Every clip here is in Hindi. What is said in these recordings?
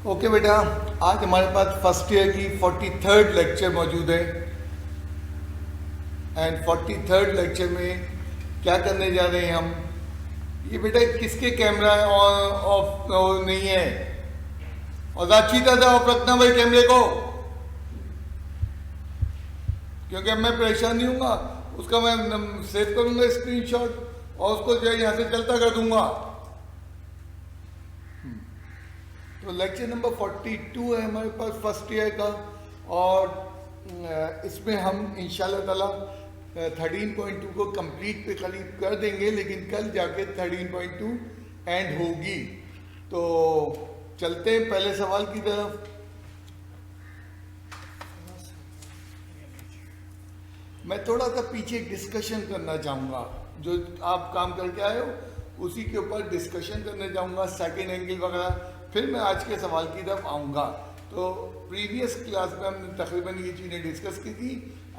ओके बेटा, आज हमारे पास फर्स्ट ईयर की 43rd लेक्चर मौजूद है। एंड 43rd लेक्चर में क्या करने जा रहे हैं हम? ये बेटा किसके कैमरा ऑफ नहीं है? और अच्छी तरह ऑफ रखना भाई कैमरे को, क्योंकि अब मैं परेशान नहीं हूँगा। उसका मैं सेव करूँगा स्क्रीनशॉट और उसको जो है यहाँ से चलता कर दूंगा। तो लेक्चर नंबर 42 है हमारे पास फर्स्ट ईयर का, और इसमें हम इंशाल्लाह ताला 13.2 को कंप्लीट पे करीब कर देंगे, लेकिन कल जाके 13.2 एंड होगी। तो चलते हैं पहले सवाल की तरफ। मैं थोड़ा सा पीछे डिस्कशन करना चाहूँगा, जो आप काम करके आए हो उसी के ऊपर डिस्कशन करने जाऊँगा, सेकेंड एंगल वगैरह। फिर मैं आज के सवाल की तरफ आऊँगा। तो प्रीवियस क्लास में हमने तकरीबन ये चीज़ें डिस्कस की थी।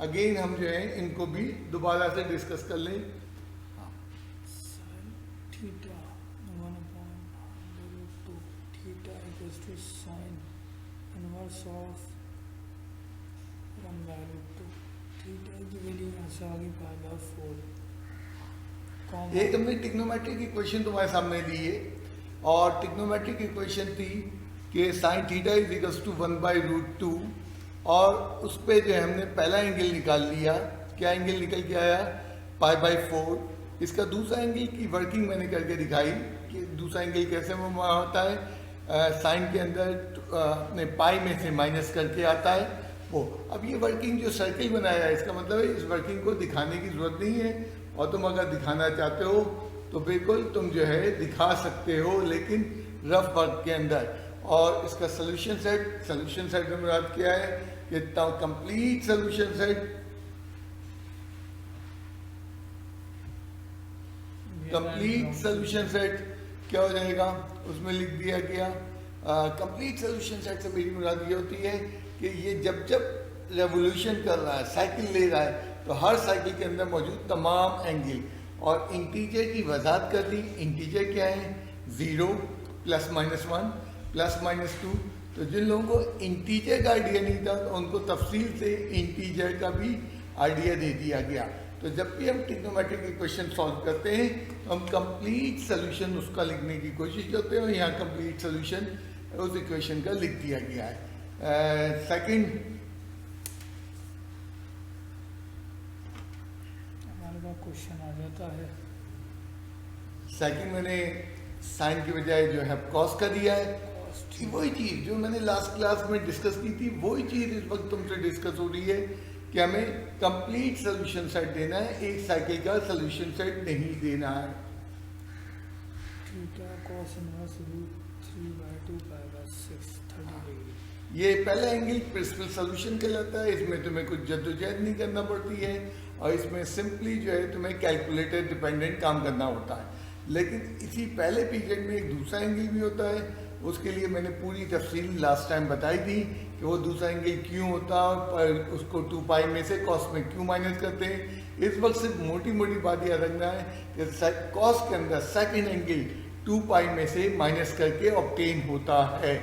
अगेन हम जो है इनको भी दोबारा से डिस्कस कर लें। एक हमने टिग्नोमेट्रिक इक्वेशन तुम्हारे सामने दी है, और टिग्नोमेट्रिक इक्वेशन थी कि sine theta is equals to 1/√2, और उस पर जो है हमने पहला एंगल निकाल लिया। क्या एंगल निकल के आया? π/4। इसका दूसरा एंगल की वर्किंग मैंने करके दिखाई कि दूसरा एंगल कैसे होता है। साइन के अंदर अपने पाई में से माइनस करके आता है वो। अब ये वर्किंग जो सर्किल बनाया है, इसका मतलब है इस वर्किंग को दिखाने की ज़रूरत नहीं है, और तुम अगर दिखाना चाहते हो तो बिल्कुल तुम जो है दिखा सकते हो, लेकिन रफ वर्क के अंदर। और इसका सोल्यूशन सेट में मुराद क्या है कि complete solution set, complete solution set क्या हो जाएगा उसमें लिख दिया गया। कंप्लीट सोल्यूशन सेट से मेरी मुराद ये होती है कि ये जब जब रेवोल्यूशन कर रहा है, साइकिल ले रहा है, तो हर साइकिल के अंदर मौजूद तमाम एंगल। और इंटीजर की वजाहत कर दी। इंटीजर क्या है? 0, +-1, +-2। तो जिन लोगों को इंटीजर का आइडिया नहीं था तो उनको तफसील से इंटीजर का भी आइडिया दे दिया गया। तो जब भी हम ट्रिग्नोमेट्रिक इक्वेशन सॉल्व करते हैं तो हम कंप्लीट सोल्यूशन उसका लिखने की कोशिश करते हैं, और यहाँ कंप्लीट सोल्यूशन उस इक्वेशन का लिख दिया गया है। सेकंड क्वेश्चन आ जाता है। सेकंड मैंने साइन की बजाय जो है कॉस का दिया है। वही चीज़ जो मैंने लास्ट क्लास में डिस्कस की थी, वही चीज़ इस वक्त तुमसे डिस्कस हो रही है कि हमें कंप्लीट सोल्यूशन सेट देना है, एक साइकिल का सोल्यूशन सेट नहीं देना है। ये पहला एंगल प्रिंसिपल सोल्यूशन कहलाता है। इसमें तुम्हें कुछ जद्दोजहद नहीं करना पड़ती है, और इसमें सिंपली जो है तुम्हें कैलकुलेटर डिपेंडेंट काम करना होता है। लेकिन इसी पहले पीरियड में एक दूसरा एंगल भी होता है। उसके लिए मैंने पूरी तफसील लास्ट टाइम बताई थी कि वो दूसरा एंगल क्यों होता है, पर उसको 2π में से कॉस में क्यों माइनस करते हैं। इस वक्त सिर्फ मोटी मोटी बात याद रखना है कि कॉस के अंदर सेकंड एंगल 2π में से माइनस करके ऑब्टेन होता है।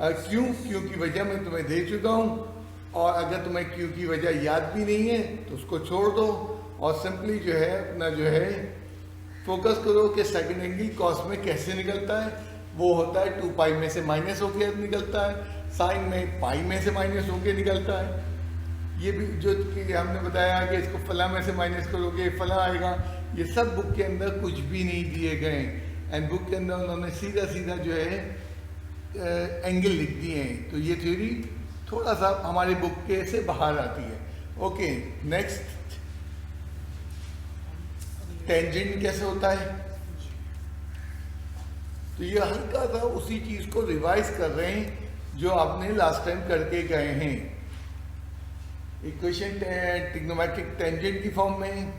क्यों की वजह मैं तुम्हें दे चुका हूँ, और अगर तुम्हें क्यों की वजह याद भी नहीं है तो उसको छोड़ दो, और सिंपली जो है अपना जो है फोकस करो कि सेकंड एंगल कॉस में कैसे निकलता है। वो होता है 2π में से माइनस होके निकलता है, साइन में पाई में से माइनस होके निकलता है। ये भी जो कि हमने बताया कि इसको फला में से माइनस करोगे फला आएगा, ये सब बुक के अंदर कुछ भी नहीं दिए गए। एंड बुक के अंदर उन्होंने सीधा सीधा जो है एंगल लिख दिए हैं। तो ये थ्योरी थोड़ा सा हमारी बुक के से बाहर आती है। ओके, नेक्स्ट, टेंजेंट कैसे होता है? तो ये हल्का सा उसी चीज को रिवाइज कर रहे हैं जो आपने लास्ट टाइम करके गए हैं। इक्वेशन ट्रिग्नोमेट्रिक टेंजेंट की फॉर्म में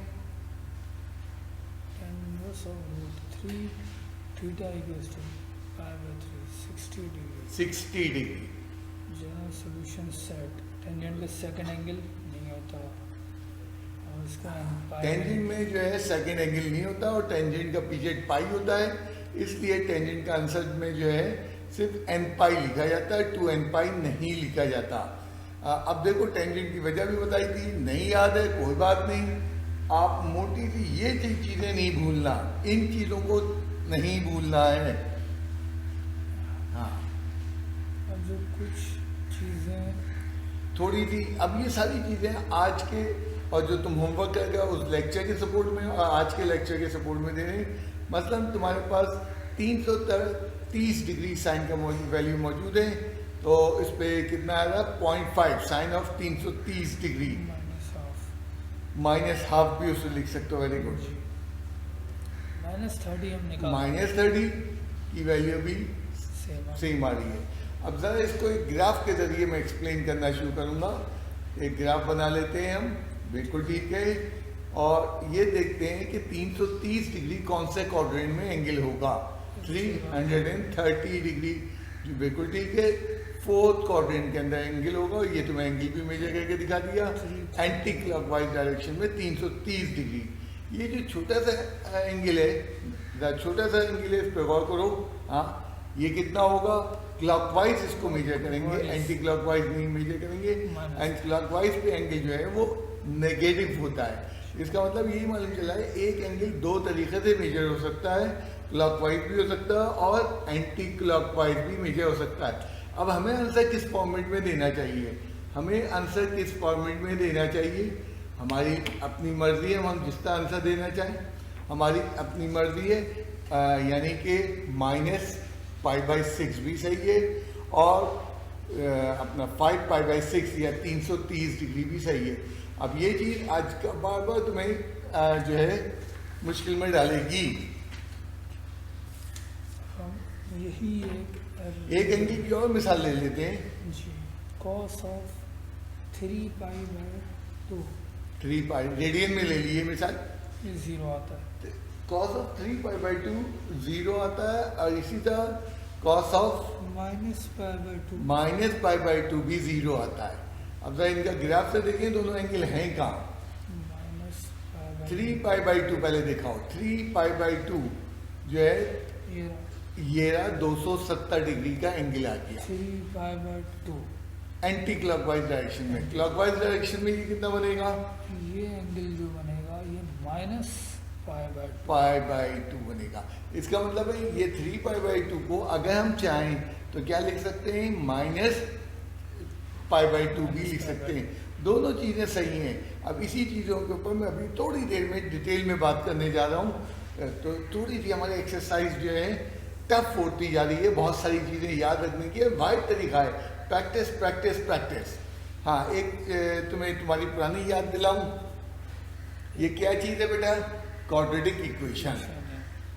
60 डिग्री। सोल्यूशन सेट टेंजेंट का सेकंड एंगल नहीं होता, और इसका टेंजेंट में जो है सेकंड एंगल नहीं होता, और टेंजेंट का पीरियड पाई होता है, इसलिए टेंजेंट का आंसर में जो है सिर्फ एन पाई लिखा जाता है, 2n पाई नहीं लिखा जाता। अब देखो टेंजेंट की वजह भी बताई थी, नहीं याद है कोई बात नहीं, आप मोटी सी ये चीज़ें नहीं भूलना, इन चीज़ों को नहीं भूलना है। हाँ, अब जो कुछ चीज़ें थोड़ी सी, अब ये सारी चीज़ें आज के और जो तुम होमवर्क करेगा उस लेक्चर के सपोर्ट में और आज के लेक्चर के सपोर्ट में दे रहे हैं। मसलन तुम्हारे पास 330 डिग्री साइन का वैल्यू मौजूद है, तो इस पे कितना आएगा 0.5 sine of 330 degree minus half -half भी उसे लिख सकते हो। Very good. -30 हम निकाल -30 की वैल्यू भी सेम सेम आ रही है। अब ज़रा इसको एक ग्राफ के ज़रिए मैं एक्सप्लेन करना शुरू करूँगा। एक ग्राफ बना लेते हैं हम, बिल्कुल ठीक है, और ये देखते हैं कि 330 डिग्री कौन से क्वाड्रेंट में एंगल होगा। 330 डिग्री, जो बिल्कुल ठीक है, फोर्थ क्वाड्रेंट के अंदर एंगल होगा। ये तो मैं एंगल भी मेजर करके दिखा दिया, एंटी क्लॉकवाइज डायरेक्शन में 330 डिग्री। ये जो छोटा सा एंगल है, छोटा सा एंगल है, इस पर गौर करो। हाँ, ये कितना होगा, क्लॉकवाइज इसको मेजर करेंगे, एंटी क्लॉकवाइज नहीं मेजर करेंगे। एंड क्लॉकवाइज पे एंगल जो है वो नेगेटिव होता है। इसका मतलब यही मालूम चला है एक एंगल दो तरीके से मेजर हो सकता है, क्लॉकवाइज भी हो सकता है और एंटी क्लॉकवाइज भी मेजर हो सकता है। अब हमें आंसर किस फॉर्मेट में देना चाहिए, हमें आंसर किस फॉर्मेट में देना चाहिए, हमारी अपनी मर्जी है, हम जिसका आंसर देना चाहें हमारी अपनी मर्जी है। यानी कि -π/6 भी सही है और अपना 5π/6 या 330 डिग्री भी सही है। अब ये चीज़ आज का बार बार तुम्हें जो है मुश्किल में डालेगी। हम यही एक एंगल की और मिसाल ले लेते हैं जी, cos ऑफ 3π/2 3π रेडियन में ले लिए मिसाल, ये 0 आता है। cos ऑफ 3π/2 0 आता है और इसी तरह cos ऑफ -π/2 भी 0 आता है। अब जरा इनका ग्राफ से देखें दोनों एंगल हैं कहाँ। -π/2 3π/2 पहले दिखाओ, 3π/2 जो है ये रहा 270 डिग्री का एंगल आ गया 3π/2। एंटी क्लॉकवाइज डायरेक्शन में। क्लॉकवाइज डायरेक्शन में ये कितना बनेगा, ये एंगल जो बनेगा ये -π/2 π/2 बनेगा। इसका मतलब है ये 3π/2 को अगर हम चाहें तो क्या लिख सकते हैं, -π/2 भी लिख सकते हैं। दोनों चीज़ें सही हैं। अब इसी चीज़ों के ऊपर मैं अभी थोड़ी देर में डिटेल में बात करने जा रहा हूँ। तो थोड़ी सी हमारी एक्सरसाइज जो है टफ होती जा रही है, बहुत सारी चीज़ें याद रखने की वाइड तरीका है, प्रैक्टिस प्रैक्टिस प्रैक्टिस। हाँ, एक तुम्हें तुम्हारी पुरानी याद दिलाऊं, ये क्या चीज़ है बेटा, क्वाड्रेटिक इक्वेशन।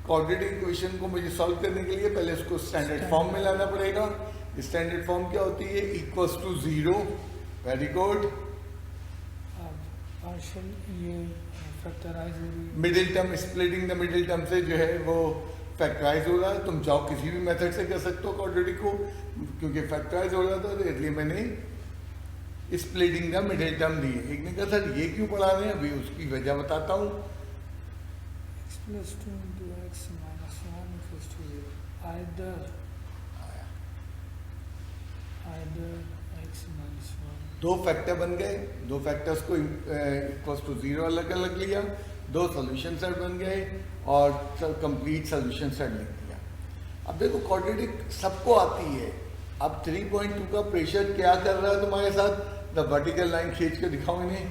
क्वाड्रेटिक इक्वेशन को मुझे सॉल्व करने के लिए पहले उसको स्टैंडर्ड फॉर्म में लाना पड़ेगा। स्टैंडर्ड फॉर्म क्या होती है, equals to 0। Very good. Partial ये फैक्टराइज हो रही है, middle term, splitting the middle term से जो है वो फैक्टराइज हो रहा है। तुम चाहो किसी भी मेथड से कर सकते हो क्वाड्रेटिक को, क्योंकि फैक्टराइज हो रहा था तो इसलिए मैंने स्प्लिटिंग द मिडिल टर्म दी। एक ने कहा सर ये क्यों पढ़ा रहे हैं, अभी उसकी वजह बताता हूँ। x + 2 × x - 1 = 0 either x - 1। दो फैक्टर बन गए, दो फैक्टर्स को इक्वल्स टू 0 अलग अलग लिया, दो सॉल्यूशन सेट बन गए और कंप्लीट सॉल्यूशन सेट लिख दिया। अब देखो क्वाड्रेटिक सबको आती है। अब 3.2 का प्रेशर क्या कर रहा है तुम्हारे साथ, द वर्टिकल लाइन खींच के दिखाओ इन्हें।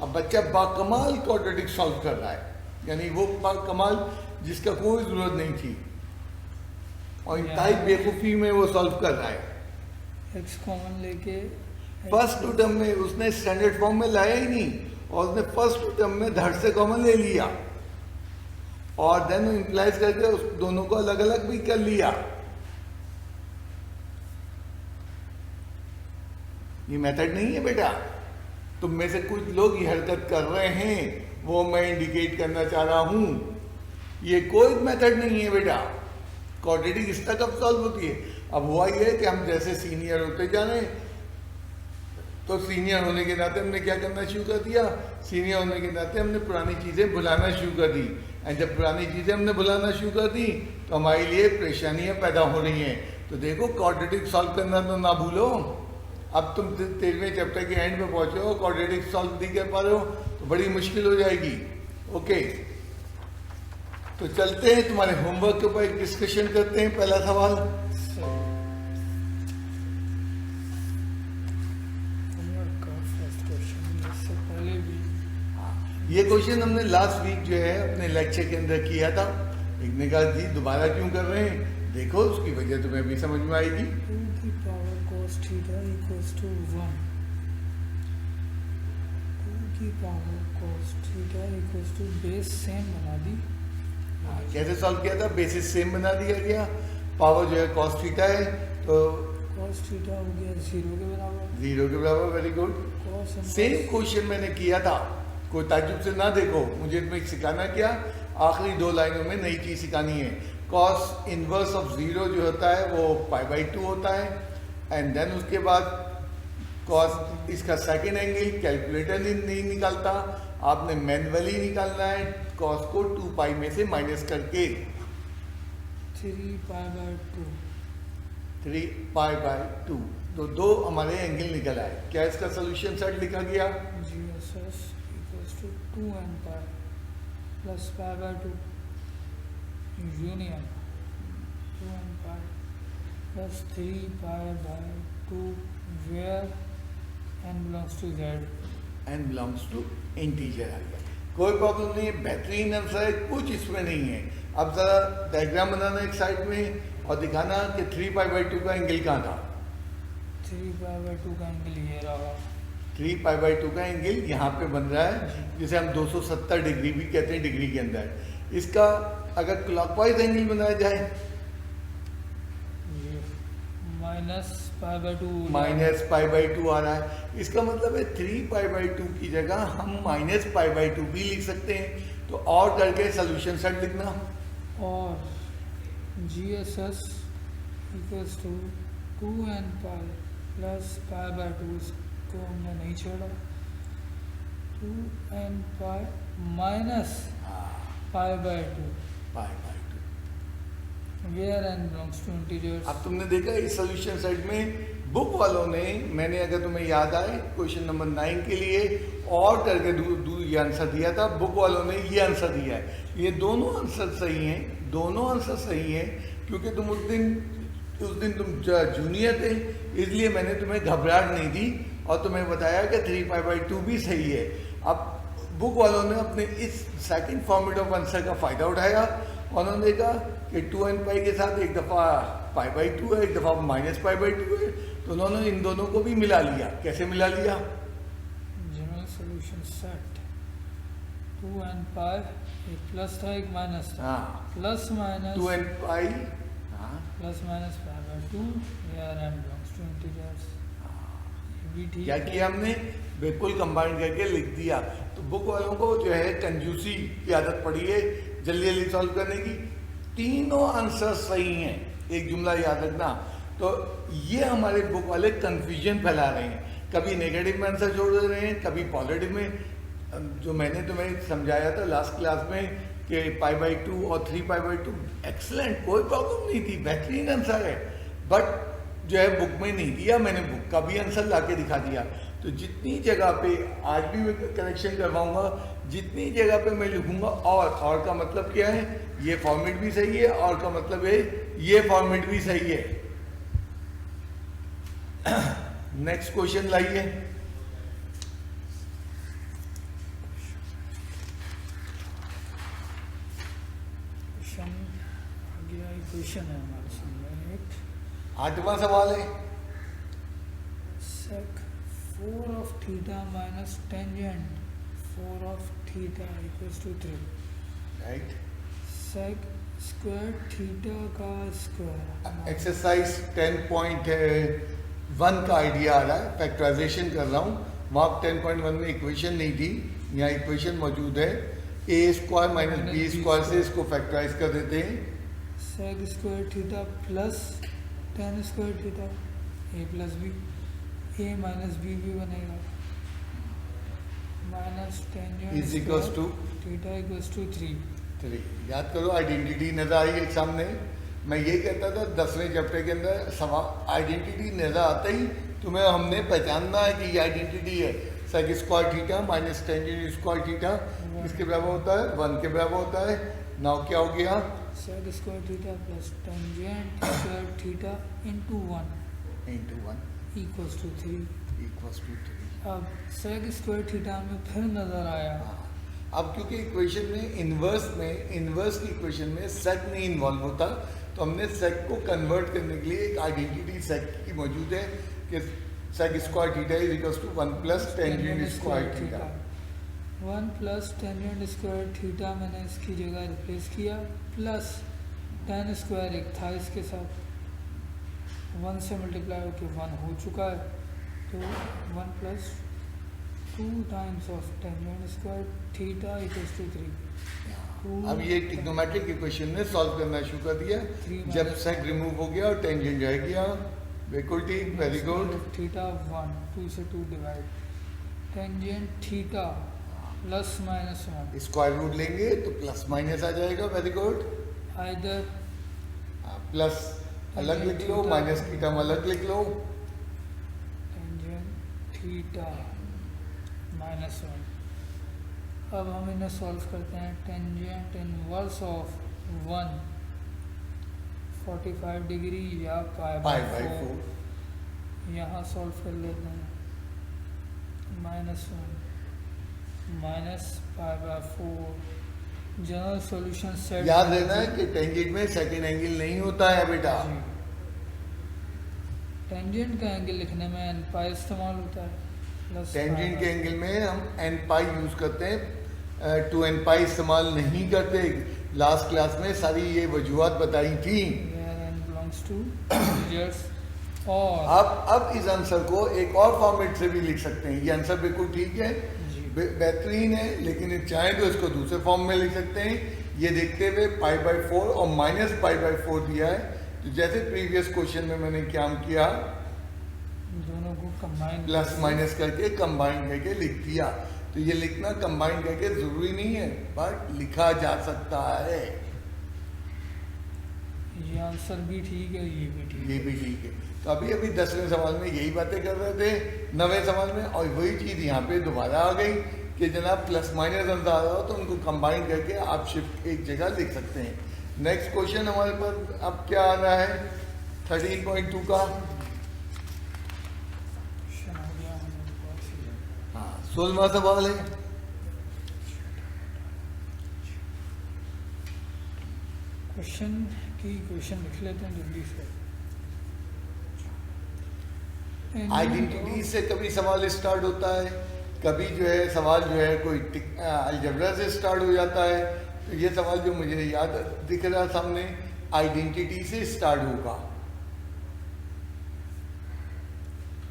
अब बच्चा बाकमाल क्वाड्रेटिक सॉल्व कर रहा है, यानी वो बाकमाल जिसका कोई ज़रूरत नहीं थी और इंतहाई बेवकूफ़ी में वो सॉल्व कर रहा है। x कॉमन लेके फर्स्ट टर्म में उसने स्टैंडर्ड फॉर्म में लाया ही नहीं और उसने फर्स्ट टर्म में धड़ से कॉमन ले लिया और देन इंप्लाइज करके उस दोनों को अलग अलग भी कर लिया। ये मेथड नहीं है बेटा, तुम में से कुछ लोग ये हरकत कर रहे हैं, वो मैं इंडिकेट करना चाह रहा हूं। ये कोई मेथड नहीं है बेटा। क्वाड्रेटिक इस तक अब सॉल्व होती है। अब हुआ ये है कि हम जैसे सीनियर होते जा रहे हैं, तो सीनियर होने के नाते हमने क्या करना शुरू कर दिया, सीनियर होने के नाते हमने पुरानी चीज़ें भुलाना शुरू कर दी। एंड जब पुरानी चीज़ें हमने भुलाना शुरू कर दी तो हमारे लिए परेशानियां पैदा हो रही हैं। तो देखो क्वाड्रेटिक सॉल्व करना तो ना भूलो। अब तुम 13वें चैप्टर के एंड में पहुंचे हो, क्वाड्रेटिक सॉल्व नहीं कर पा रहे हो तो बड़ी मुश्किल हो जाएगी। ओके, तो चलते हैं तुम्हारे होमवर्क के ऊपर एक डिस्कशन करते हैं। पहला सवाल, होमवर्क का फर्स्ट क्वेश्चन, इससे पहले भी ये क्वेश्चन हमने लास्ट वीक जो है अपने लेक्चर के अंदर किया था। एक ने कहा जी दोबारा क्यों कर रहे हैं, देखो उसकी वजह तुम्हें अभी समझ में आएगी। 2 की power cos theta equals to 1, 2 की power cos theta equals to base same बना दी। कैसे सॉल्व किया था? बेसिस सेम बना दिया गया, पावर जो है cos थीटा है तो cos थीटा हो गया 0 के बराबर, 0 के बराबर। Very good. cos same question मैंने किया था, कोई ताज्जुब से ना देखो। मुझे तुम्हें सिखाना क्या, आखिरी 2 लाइनों में नई चीज सिखानी है। cos इनवर्स ऑफ 0 जो होता है वो π/2 होता है, एंड देन उसके बाद cos इसका सेकेंड एंगल कैलकुलेटर नहीं निकालता, आपने मैन्युअली निकालना है cos को 2π में से माइनस करके 3π/2, 3π/2। तो 2 हमारे एंगल निकल आए। क्या इसका सोल्यूशन सेट लिखा गया? GSS equals to 2nπ plus π/2 union 2nπ plus 3π/2 where n belongs to z, N belongs to integer आ गया। कोई प्रॉब्लम नहीं है, बेहतरीन आंसर है, कुछ इसमें नहीं है। अब जरा डायग्राम बनाना एक साइड में और दिखाना कि 3π/2 का एंगल कहाँ था। 3π/2 का एंगल ये रहा, 3π/2 का एंगल यहाँ पे बन रहा है, जिसे हम 270 डिग्री भी कहते हैं डिग्री के अंदर। इसका अगर क्लॉकवाइज एंगल बनाया जाए ये माइनस π/2 माइनस π/2 आ रहा है। इसका मतलब है 3π/2 की जगह हम माइनस π/2 भी लिख सकते हैं। तो और करके सोल्यूशन सेट लिखना, और GSS equals to 2nπ plus π/2 को हमने नहीं छोड़ा, 2nπ minus π/2 π/2। Where n belongs to integers. अब तुमने देखा इस सोल्यूशन सेट में बुक वालों ने, मैंने अगर तुम्हें याद आए क्वेश्चन नंबर 9 के लिए और करके ये आंसर दिया था, बुक वालों ने ये आंसर दिया है। ये दोनों आंसर सही हैं, दोनों आंसर सही हैं, क्योंकि तुम उस दिन तुम जूनियर थे, इसलिए मैंने तुम्हें घबराहट नहीं दी और तुम्हें बताया कि 3π/2 भी सही है। अब बुक वालों ने अपने इस सेकंड फॉर्मेट ऑफ आंसर का फ़ायदा उठाया, उन्होंने देखा कि 2nπ के साथ एक दफ़ा π/2 है, एक दफ़ा माइनस π/2 है, तो उन्होंने इन दोनों को भी मिला लिया। कैसे मिला लिया? जनरल सॉल्यूशन सेट 2nπ, एक प्लस था एक माइनस था, हाँ, प्लस माइनस 2nπ, हाँ, plus minus π/2 where n belongs to integers. ये भी ठीक क्या है। किया हमने? बिल्कुल कंबाइन करके लिख दिया। तो बुक वालों को जो है कंजूसी की आदत पड़ी है जल्दी जल्दी सॉल्व करने की। तीनों आंसर सही हैं, एक जुमला याद रखना। तो ये हमारे बुक वाले कंफ्यूजन फैला रहे हैं, कभी नेगेटिव में आंसर जोड़ दे रहे हैं, कभी पॉजिटिव में। जो मैंने तुम्हें समझाया था लास्ट क्लास में कि π/2 और 3π/2 एक्सलेंट, कोई प्रॉब्लम नहीं थी, बेहतरीन आंसर है, बट जो है बुक में नहीं दिया। मैंने बुक का भी आंसर ला के दिखा दिया। तो जितनी जगह पे आज भी मैं करेक्शन करवाऊंगा, जितनी जगह पे मैं लिखूंगा और का मतलब क्या है, ये फॉर्मेट भी सही है, और का मतलब है ये फॉर्मेट भी सही है। नेक्स्ट क्वेश्चन लाइए। क्वेश्चन है हमारे सामने एक 8वां सवाल है। sec 4 of theta minus tangent 4 of theta equals to 3, right. sec square theta का स्क्वायर। एक्सरसाइज 10.1 का आइडिया आ रहा है, फैक्टराइजेशन कर रहा हूँ। वहाँ 10.1 में इक्वेशन नहीं थी, यहाँ इक्वेशन मौजूद है। a² माइनस b² से इसको फैक्टराइज कर देते हैं। sec square theta plus tan square theta a plus b, a minus b भी बनेगा, minus tangent is equals to theta equals to 3। 3। याद करो, आइडेंटिटी नजर आई है सामने। मैं ये कहता था 10वें चैप्टर के अंदर सवाल आइडेंटिटी नजर आता ही तुम्हें हमने पहचानना है कि ये आइडेंटिटी है। Sec square theta minus tangent square theta किसके बराबर होता है? 1 के बराबर होता है। नाउ क्या हो गया? Sec square theta plus tangent square theta into 1 equals to 3। अब सेक स्क्वायर थीटा में फिर नजर आया। अब क्योंकि इक्वेशन में इन्वर्स की इक्वेशन में सेक नहीं इन्वॉल्व होता, तो हमने सेक को कन्वर्ट करने के लिए एक आइडेंटिटी सेक की मौजूद है कि sec square theta is equals to 1 plus tangent square theta. 1 plus tangent square theta मैंने इसकी जगह रिप्लेस किया, प्लस टेन स्क्वायर एक था इसके साथ, 1 से मल्टीप्लाई होकर 1 हो चुका है, तो 1 plus 2 times of tangent square theta equals to 3। अब ये ट्रिग्नोमेट्रिक इक्वेशन ने सॉल्व करना शुरू कर दिया जब सेक रिमूव हो गया और टेंजेंट रह गया। बिल्कुल ठीक, वेरी गुड। थीटा 1 2 से 2 divide tangent theta plus minus 1 square root लेंगे तो प्लस माइनस आ जाएगा। Very good. आइदर प्लस अलग लिख लो, माइनस थीटा में अलग लिख लो। Tangent theta minus 1। अब हम इन्हें सॉल्व करते हैं। टेंजेंट इनवर्स ऑफ 1 45 डिग्री या पाई बाई 4 यहाँ सॉल्व कर लेते हैं। -1 minus pi by 4 general solution set. याद रहना है कि टेंजेंट में सेकंड एंगल नहीं होता है बेटा। टेंजेंट का एंगल लिखने में एन पाई इस्तेमाल होता है। टेंजेंट के एंगल में हम एन पाई यूज करते हैं, 2n पाई इस्तेमाल नहीं करते। लास्ट क्लास में सारी ये वजूहत बताई थी। और अब इस आंसर को एक और फॉर्मेट से भी लिख सकते हैं। ये आंसर बिल्कुल ठीक है, बेहतरीन है, लेकिन चाहें तो इसको दूसरे फॉर्म में लिख सकते हैं। ये देखते हुए पाई बाई 4 और माइनस पाई बाई 4 दिया है, तो जैसे प्रीवियस क्वेश्चन में मैंने क्या किया, दोनों को कंबाइन प्लस माइनस करके कंबाइन करके लिख दिया। तो ये लिखना कंबाइन करके जरूरी नहीं है, बट लिखा जा सकता है। ये आंसर भी ठीक है, ये भी ठीक ये भी ठीक है। तो अभी 10वें सवाल में यही बातें कर रहे थे, 9वें सवाल में, और वही चीज़ यहाँ पे दोबारा आ गई कि जनाब प्लस माइनस आंसर आ रहा हो तो उनको कंबाइन करके आप शिफ्ट एक जगह लिख सकते हैं। नेक्स्ट क्वेश्चन हमारे पास अब क्या आ रहा है 13.2 का। हाँ, 16वां सवाल है। क्वेश्चन लिख लेते हैं जल्दी से। आइडेंटिटी से कभी सवाल स्टार्ट होता है, कभी जो है सवाल जो है कोई अलजेब्रा से स्टार्ट हो जाता है। तो ये सवाल जो मुझे याद दिख रहा सामने आइडेंटिटी से स्टार्ट होगा।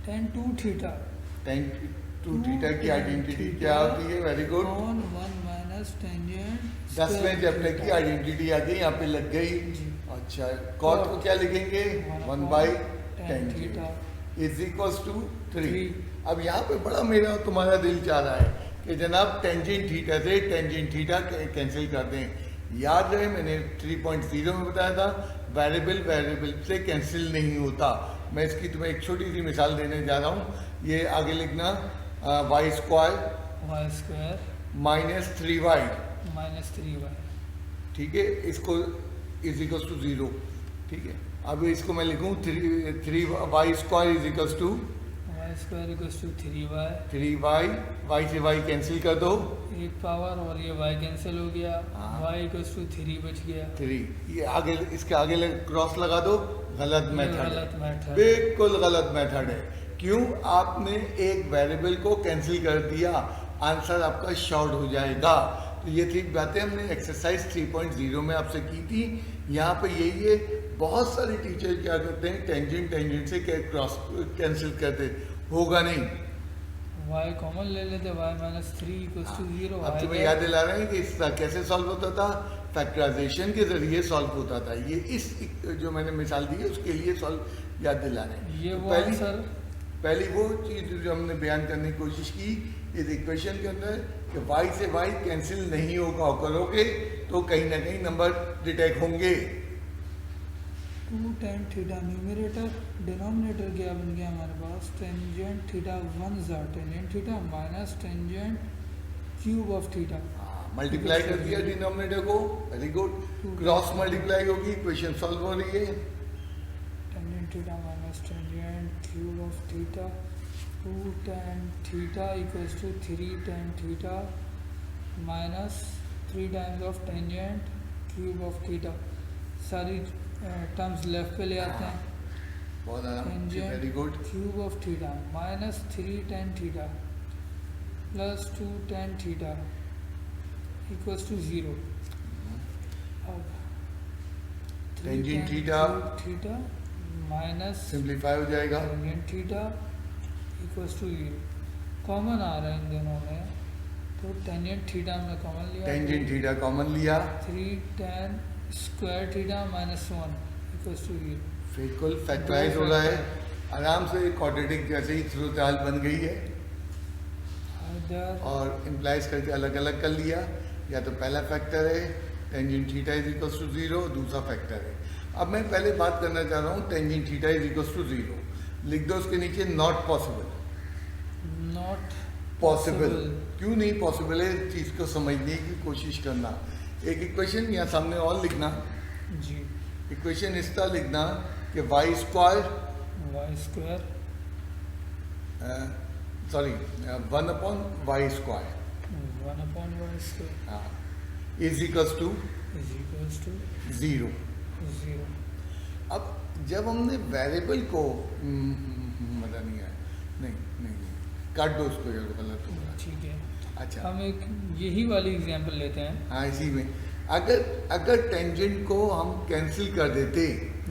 tan 2 थीटा tan 2 थीटा की आइडेंटिटी क्या होती है? Very good. 1 माइनस टेंजेंट 10वें चैप्टर की आइडेंटिटी आ गई, यहाँ पे लग गई। अच्छा, कॉट को क्या लिखेंगे? 1 by tan theta is equals to 3। अब यहाँ पे बड़ा मेरा तुम्हारा दिल चाह रहा है कि जनाब टेंजेंट थीटा से टेंजेंट थीटा कैंसिल कर दें। याद रहे मैंने 3.0 में बताया था, वेरिएबल से कैंसिल नहीं होता। मैं इसकी तुम्हें एक छोटी सी मिसाल देने जा रहा हूँ। ये आगे लिखना वाई स्क्वायर माइनस 3y, ठीक है, इसको इज इक्वल्स टू 0, ठीक है। अब इसको मैं लिखूँ 3y square is equals to 3y, y से y कैंसिल कर दो, एक पावर और ये y कैंसिल हो गया, y इक्वल्स टू 3 बच गया। 3 ये आगे इसके आगे क्रॉस लगा दो। गलत मेथड, बिल्कुल गलत मेथड है। क्यों? आपने एक वेरिएबल को कैंसिल कर दिया, आंसर आपका शॉर्ट हो जाएगा। तो ये थी बातें हमने एक्सरसाइज 3.0 में आपसे की थी। यहाँ पे यही है, बहुत सारे टीचर क्या करते हैं टेंजेंट से क्रॉस कैंसिल करते, होगा नहीं। y कॉमन ले लेते, y माइनस 3 इक्वल्स टू 0। अब तुम्हें याद दिला रहे हैं कि इसका कैसे सॉल्व होता था? फैक्टराइजेशन के जरिए सॉल्व होता था। ये इस जो मैंने मिसाल दी है उसके लिए सॉल्व याद दिला रहे हैं। ये तो पहली वो चीज़ जो हमने बयान करने की कोशिश की इस इक्वेशन के अंदर कि y से y कैंसिल नहीं होगा, करोगे तो कहीं ना कहीं नंबर डिटेक्ट होंगे। 2 tan थीटा न्यूमरेटर, डिनोमिनेटर क्या बन गया हमारे पास, टेंजेंट थीटा 1 ज़ा tangent theta minus tangent cube of theta. Multiply कर दिया डिनोमिनेटर को, वेरी गुड। क्रॉस मल्टीप्लाई होगी, इक्वेशन सॉल्व हो रही है। Tangent theta minus tangent cube of theta, 2 tan theta equals to 3 tan theta minus 3 times of tangent cube of theta. सारी टर्म्स लेफ्ट पे ले आते हैं। बहुत आराम, very tangent good. Cube of theta minus 3 tan theta plus 2 tan theta equals to 0। अब tangent theta theta minus simplify हो जाएगा। Tangent theta equals to 0 common आ रहा है इन दोनों में, तो टेंजेंट थीटा हमने कॉमन लिया, टेंजेंट थीटा कॉमन लिया, 3 tan square theta minus 1 equals to 0। बिल्कुल फैक्टराइज हो रहा है आराम से, क्वाड्रेटिक जैसे ही सूरत बन गई है। इधर और इम्प्लाइज करके अलग अलग कर लिया, या तो पहला फैक्टर है tangent theta is equals to 0, दूसरा फैक्टर है। अब मैं पहले बात करना चाह रहा हूँ tangent theta is equals to 0, लिख दो उसके नीचे नॉट पॉसिबल। नॉट पॉसिबल क्यों नहीं पॉसिबल है, इस चीज़ को समझने की कोशिश करना। एक इक्वेशन यहाँ सामने और लिखना, जी, इक्वेशन इस तरह लिखना कि y square y square sorry 1 upon y square 1 upon y square is equals to is equals to 0। 0। अब जब हमने वेरिएबल को मजा नहीं आया, नहीं नहीं नहीं काट दो उसको, यार गलत हो गया। ठीक है, अच्छा हम एक यही वाली एग्जांपल लेते हैं। हाँ, इसी में अगर टेंजेंट को हम कैंसिल कर देते,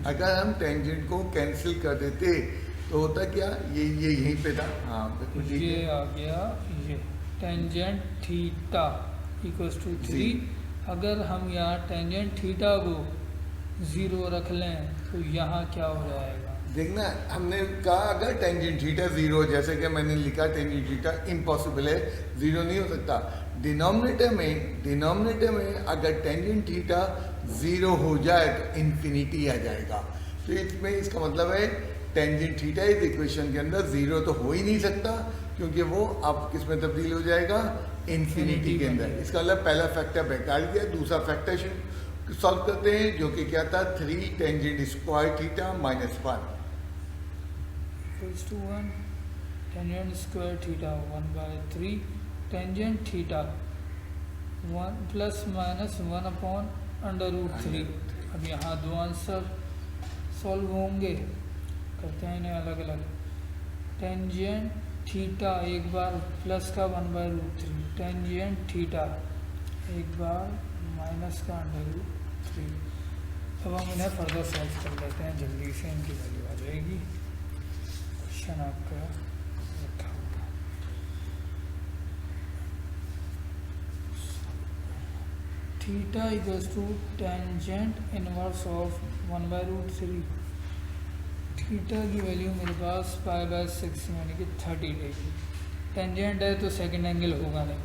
अगर हम टेंजेंट को कैंसिल कर देते तो होता क्या, ये यहीं पे था। हाँ बिल्कुल ठीक ये है। आ गया, ये टेंजेंट थीटा इक्वल्स टू 3। अगर हम यहाँ टेंजेंट थीटा को 0 रख लें तो यहाँ क्या हो जाएगा, देखना हमने कहा अगर टेंजेंट थीटा 0, जैसे कि मैंने लिखा टेंजेंट थीटा इम्पॉसिबल है, 0 नहीं हो सकता। डिनोमिनेटर में अगर टेंजेंट थीटा 0 हो जाए तो इन्फिनिटी आ जाएगा। तो इसमें इसका मतलब है टेंजेंट थीटा इस इक्वेशन के अंदर 0 तो हो ही नहीं सकता, क्योंकि वो अब किस में तब्दील हो जाएगा, इन्फिनिटी के अंदर। इसका मतलब पहला फैक्टर बेकार गया, दूसरा फैक्टर सॉल्व करते हैं जो कि क्या था, 3 tangent square theta minus 1 equals to 1 tangent square theta 1/3 tangent theta 1 plus minus 1 upon √3। अब यहाँ दो आंसर सॉल्व होंगे, करते हैं इन्हें अलग अलग। टेंजेंट थीटा एक बार प्लस का 1/√3, टेंजेंट थीटा एक बार माइनस का √3। अब हम इन्हें फर्दर सॉल्व कर लेते हैं, जल्दी से इनकी वैल्यू आ जाएगी। क्वेश्चन आपका रखा होगा, theta equals to tangent inverse of 1/√3। Theta की वैल्यू मेरे पास π/6 यानी कि 30 डिग्री। टेंजेंट है तो सेकंड एंगल होगा नहीं,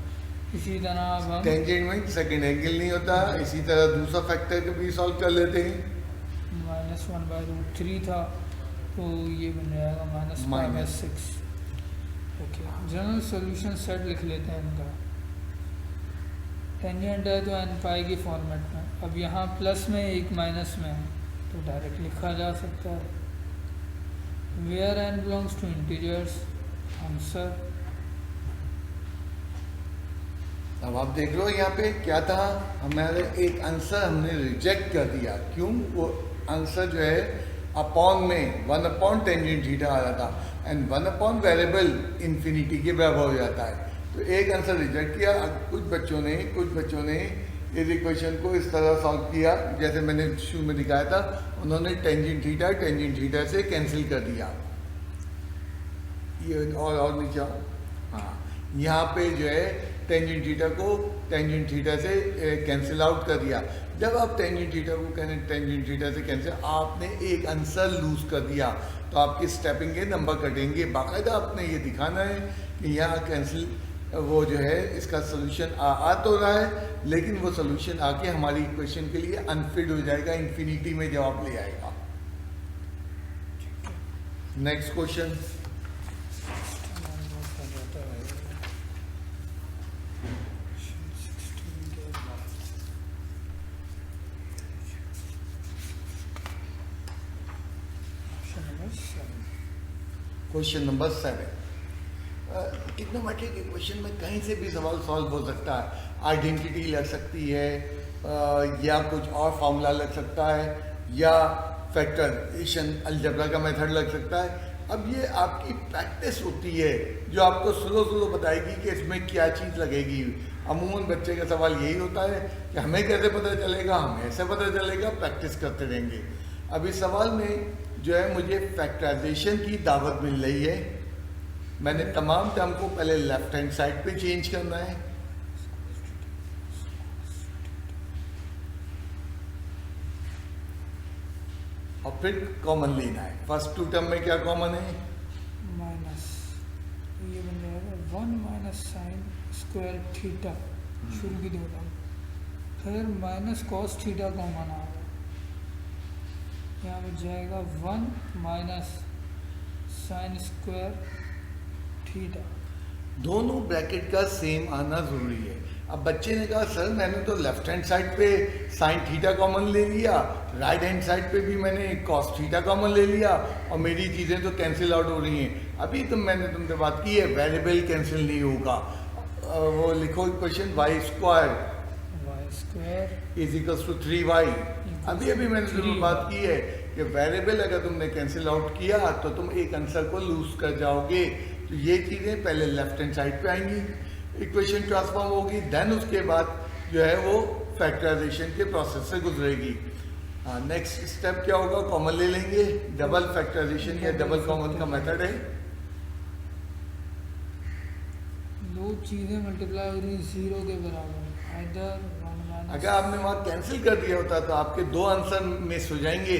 इसी तरह अब हम टेंजेंट में सेकंड एंगल नहीं होता। इसी तरह दूसरा फैक्टर को भी सॉल्व कर लेते हैं। -1/√3 था तो ये बन जाएगा -π/6। ओके, जनरल सॉल्यूशन सेट लिख लेते हैं इनका। टेंजेंट है तो n पाई की फॉर्मेट में, अब यहाँ प्लस में एक माइनस में है तो डायरेक्ट लिखा जा सकता है। Where n belongs to integers, answer. अब आप देख लो यहाँ पे क्या था, हमारे एक आंसर हमने रिजेक्ट कर दिया। क्यों? वो आंसर जो है अपॉन में 1 अपॉन टेंजेंट थीटा आ रहा था, एंड 1 अपॉन वेरिएबल इन्फिनिटी के बराबर हो जाता है, तो एक आंसर रिजेक्ट किया। कुछ बच्चों ने इस इक्वेशन को इस तरह सॉल्व किया जैसे मैंने शुरू में दिखाया था, उन्होंने टेंजेंट थीटा से कैंसिल कर दिया। ये और नीचे आओ, हाँ यहाँ पे जो है टेंजेंट थीटा को टेंजेंट थीटा से कैंसिल आउट कर दिया। जब आप टेंजेंट थीटा को टेंजेंट थीटा से कैंसिल, आपने एक आंसर लूज कर दिया, तो आपके स्टेपिंग के नंबर कटेंगे। बाकायदा आपने ये दिखाना है कि यहाँ कैंसिल वो जो है इसका सोल्यूशन आ तो रहा है, लेकिन वो सोल्यूशन आके हमारी इक्वेशन के लिए अनफिट हो जाएगा, इन्फिनिटी में जवाब ले आएगा। Next question. Question number 7। Trigonometry के क्वेश्चन में कहीं से भी सवाल सॉल्व हो सकता है। आइडेंटिटी लग सकती है, या कुछ और फॉर्मूला लग सकता है, या फैक्टराइजेशन अलजेब्रा का मेथड लग सकता है। अब ये आपकी प्रैक्टिस होती है जो आपको स्लो स्लो बताएगी कि इसमें क्या चीज़ लगेगी। अमूमन बच्चे का सवाल यही होता है कि हमें कैसे पता चलेगा, हमें ऐसे पता चलेगा, प्रैक्टिस करते रहेंगे। अब इस सवाल में जो है मुझे फैक्टराइजेशन की दावत मिल रही है। मैंने तमाम टर्म को पहले लेफ्ट हैंड साइड पे चेंज करना है, और फिर कॉमन लेना है। फर्स्ट टू टर्म में क्या कॉमन है? माइनस, ये बन जाएगा 1 माइनस साइन स्क्वायर थीटा, शुरू की दो टर्म, फिर माइनस कॉस थीटा कॉमन आ रहा है, यहाँ बच जाएगा 1 माइनस साइन स्क्वायर थीटा। दोनों ब्रैकेट का सेम आना जरूरी है। अब बच्चे ने कहा सर मैंने तो लेफ्ट हैंड साइड पे साइन थीटा कॉमन ले लिया, राइट हैंड साइड पे भी मैंने कॉस थीटा कॉमन ले लिया, और मेरी चीज़ें तो कैंसिल आउट हो रही हैं। अभी मैंने तुमसे बात की है वेरिएबल कैंसिल नहीं होगा। वो लिखो question y square is equals to 3y। अभी अभी मैंने तुमसे बात की है कि वेरिएबल अगर तुमने कैंसिल आउट किया तो तुम एक आंसर को लूज कर जाओगे। तो ये चीज़ें पहले लेफ्ट हैंड साइड पे आएंगी, इक्वेशन ट्रांसफॉर्म होगी, देन उसके बाद जो है वो फैक्टराइजेशन के प्रोसेस से गुजरेगी। हाँ, नेक्स्ट स्टेप क्या होगा? कॉमन ले लेंगे। डबल फैक्टराइजेशन या डबल कॉमन का मेथड है। दो चीज़ें मल्टीप्लाई हो रही 0 के बराबर, आइदर 1 माइनस। अगर आपने वहाँ कैंसिल कर दिया होता तो आपके दो आंसर मिस हो जाएंगे।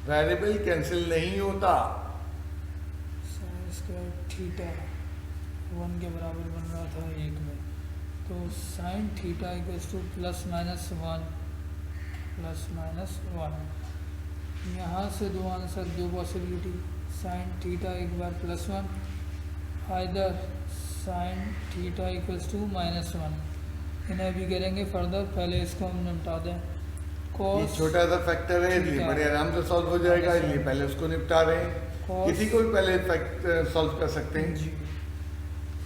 वेरिएबल कैंसिल नहीं होता। साइन स्क्वायर थीटा 1 के बराबर बन रहा था 1 में, तो sign theta equals to plus minus 1 plus minus 1। यहाँ से दो आंसर, दो पॉसिबिलिटी, साइन थीटा एक बार plus 1, either sine theta equals to minus 1। इन्हें भी करेंगे फर्दर, पहले इसको हम निपटा दें। ये कॉस छोटा सा फैक्टर है इसलिए बड़े आराम से सॉल्व हो जाएगा, इसलिए पहले उसको निपटा रहे हैं। किसी को भी पहले फैक्टर सॉल्व कर सकते हैं। जी,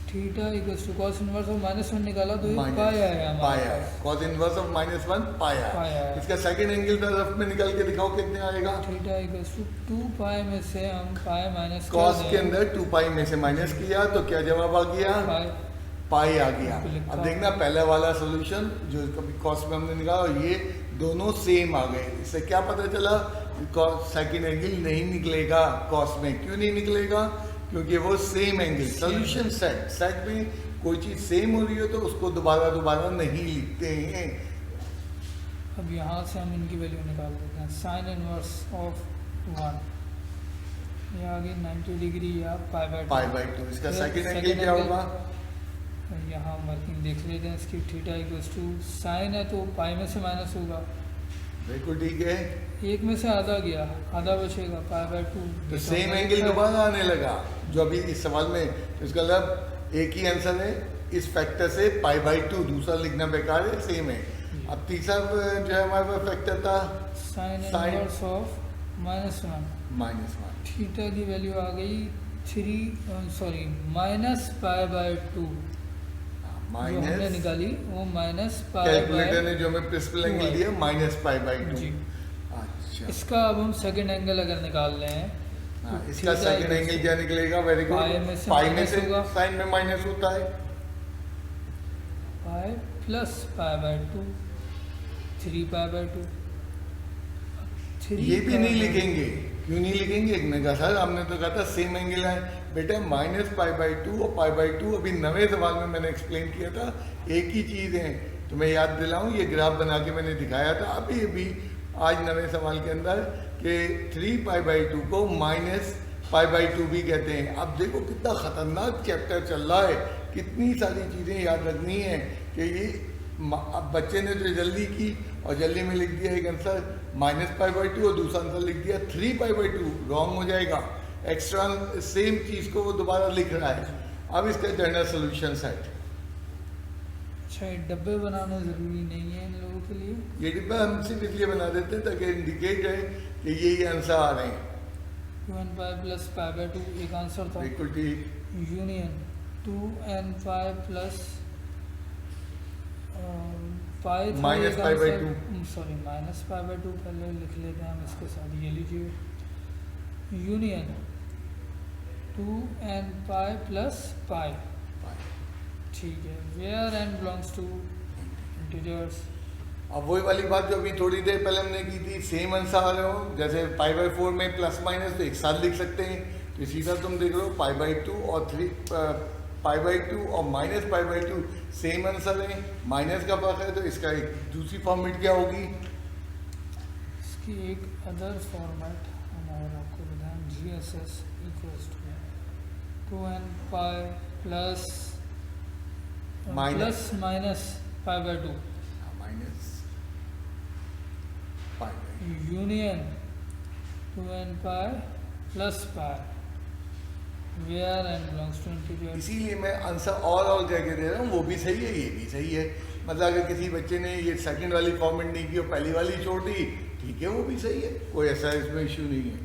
theta equals to cos inverse of -1 निकाला तो ये माइनस पाया है हमारे पाया है, पास। कॉस इनवर्स ऑफ -1 पाया पाया है। है। इसका सेकंड एंगल तरफ में निकाल के दिखाओ कितने आएगा। थीटा इक्वल्स टू 2 पाई में से हम पाई माइनस कॉस के अंदर 2 पाई में से माइनस किया तो क्या जवाब आ गया? पाई आ गया। अब देखना पहला वाला सोल्यूशन जो कभी कॉस में हमने निकाला, ये दोनों सेम आ गए। इससे क्या पता चला? सेकंड एंगल नहीं निकलेगा कॉस में। क्यों नहीं निकलेगा? क्योंकि वो सेम एंगल। सोल्यूशन सेट में कोई चीज़ सेम हो रही हो तो उसको दोबारा नहीं लिखते हैं। अब यहाँ से हम इनकी वैल्यू निकाल देते हैं। साइन इनवर्स ऑफ 1 ये आ गई 90 डिग्री या पाई बाई 2। इसका सेकंड एंगल क्या होगा? यहाँ वर्किंग देख लेते हैं इसकी। थीटा इक्वल्स टू साइन है तो पाई में से माइनस होगा, बिल्कुल ठीक है। एक में से आधा गया, आधा बचेगा, पाई बाई 2। तो सेम एंगल दोबारा आने लगा जो अभी इस सवाल में। तो इसका मतलब एक ही आंसर है इस फैक्टर से पाई बाई 2, दूसरा लिखना बेकार है, सेम है। अब तीसरा जो है हमारे पास फैक्टर था साइन इनवर्स ऑफ -1। थीटा की वैल्यू आ गई माइनस पाई बाई 2। जो हमने निकाली वो माइनस पाई कैलकुलेटर ने जो हमें प्रिंसिपल एंगल दिया माइनस पाई बाई 2। अच्छा, इसका अब हम सेकंड एंगल अगर निकाल रहे हैं हाँ, इसका सेकंड एंगल क्या निकलेगा? Very good. पाई में से साइन में माइनस होता है, पाई plus pi by 2, 3 pi by 2। ये भी नहीं लिखेंगे। क्यों नहीं लिखेंगे? एक ने कहा सर हमने तो कहा था सेम एंगल है। बेटा माइनस पाई बाई 2 और पाई बाई 2 अभी नवे सवाल में मैंने एक्सप्लेन किया था, एक ही चीज़ है। तो मैं याद दिलाऊं, ये ग्राफ बना के मैंने दिखाया था अभी आज नवे सवाल के अंदर कि 3 पाई बाई 2 को माइनस पाई बाई 2 भी कहते हैं। अब देखो कितना ख़तरनाक चैप्टर चल रहा है, कितनी सारी चीज़ें याद रखनी है कि ये अब बच्चे ने जो जल्दी की और जल्दी में लिख दिया एक आंसर, -π/2 और दूसरा आंसर लिख दिया 3π/2, रॉन्ग हो जाएगा। एक्स्ट्रा सेम चीज़ को वो दोबारा लिख रहा है। अब इसका जनरल सोल्यूशन सेट। अच्छा, ये डब्बे बनाना ज़रूरी नहीं है इन लोगों के लिए। ये डिब्बा हम सिर्फ इसलिए बना देते हैं ताकि इंडिकेट है कि ये आंसर आ रहे हैं। 2n प्लस π/2 एक आंसर था। बिल्कुल ठीक। यूनियन 2n प्लस पाई था माइनस π/2। सॉरी माइनस π/2 पहले लिख लेते हैं हम इसके साथ। ये लीजिए यूनियन 2n प्लस पाई। ठीक है, where n belongs to integers. अब वही वाली बात जो अभी थोड़ी देर पहले हमने की थी, सेम आंसर आ रहे हो। जैसे π/4 में प्लस माइनस तो एक साथ लिख सकते हैं, तो सीधा तुम देख लो π/2 और π/2 और -π/2 सेम आंसर है। माइनस का फर्क है तो इसका एक दूसरी फॉर्मेट क्या होगी? इसकी एक अदर फॉर्मेट हम और आपको बताएं, GSS equals to 2n plus minus minus π/2 minus π/2 union 2n plus pi where n belongs to integer. इसीलिए मैं आंसर और कह के दे रहा हूँ, वो भी सही है ये भी सही है। मतलब अगर किसी बच्चे ने ये सेकंड वाली फॉर्मेट नहीं की और पहली वाली छोड़ दी, ठीक है, वो भी सही है, कोई ऐसा इसमें इशू नहीं है।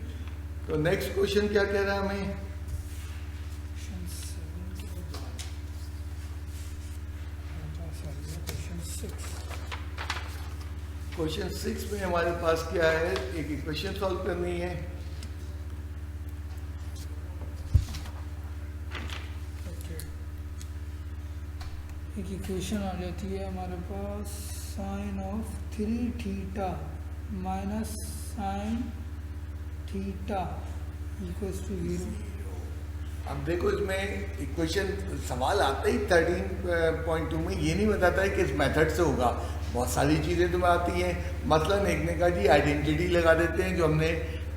तो नेक्स्ट क्वेश्चन क्या कह रहा है हमें? क्वेश्चन 6 में हमारे पास क्या है, एक इक्वेशन सॉल्व करनी है। एक इक्वेशन आ जाती है हमारे पास, sine of 3θ minus sine theta equals to 0। अब देखो इसमें इक्वेशन सवाल आता ही 13.2 में ये नहीं बताता है कि इस मेथड से होगा। बहुत सारी चीज़ें तुम्हें आती हैं। मसलन एक ने कहा जी आइडेंटिटी लगा देते हैं, जो हमने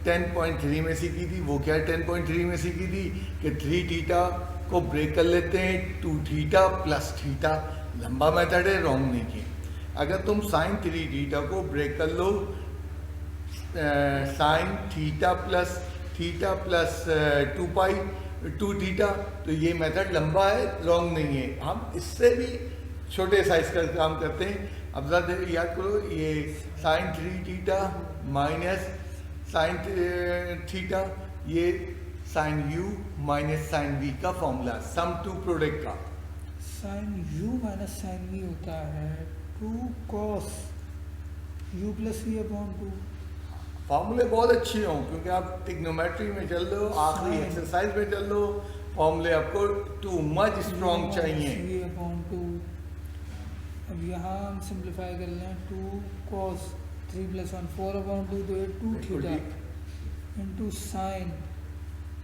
10.3 में सीखी थी। वो क्या 10.3 में सीखी थी कि 3θ को ब्रेक कर लेते हैं 2θ प्लस थीटा। लंबा मेथड है, रॉन्ग नहीं किया। अगर तुम साइन 3θ को ब्रेक कर लो साइन थीटा प्लस 2θ, तो ये मेथड लंबा है, रॉन्ग नहीं है। हम इससे भी छोटे साइज का काम करते हैं। अब ज़रा याद करो, ये साइन 3θ माइनस साइन थीटा, ये sine u minus sine v का फॉर्मूला, सम टू प्रोडक्ट का। Sine u minus sine v होता है 2 cos u plus v upon 2। फॉर्मूले बहुत अच्छे हों, क्योंकि आप ट्रिग्नोमेट्री में चल लो, आखिरी एक्सरसाइज में चल लो, फॉर्मूले आपको टू मच स्ट्रॉन्ग चाहिए। v upon 2। अब यहाँ हम सिंप्लीफाई कर लें, 2 cos 3 + 1 4 अपॉन 2, तो ये 2θ इंटू साइन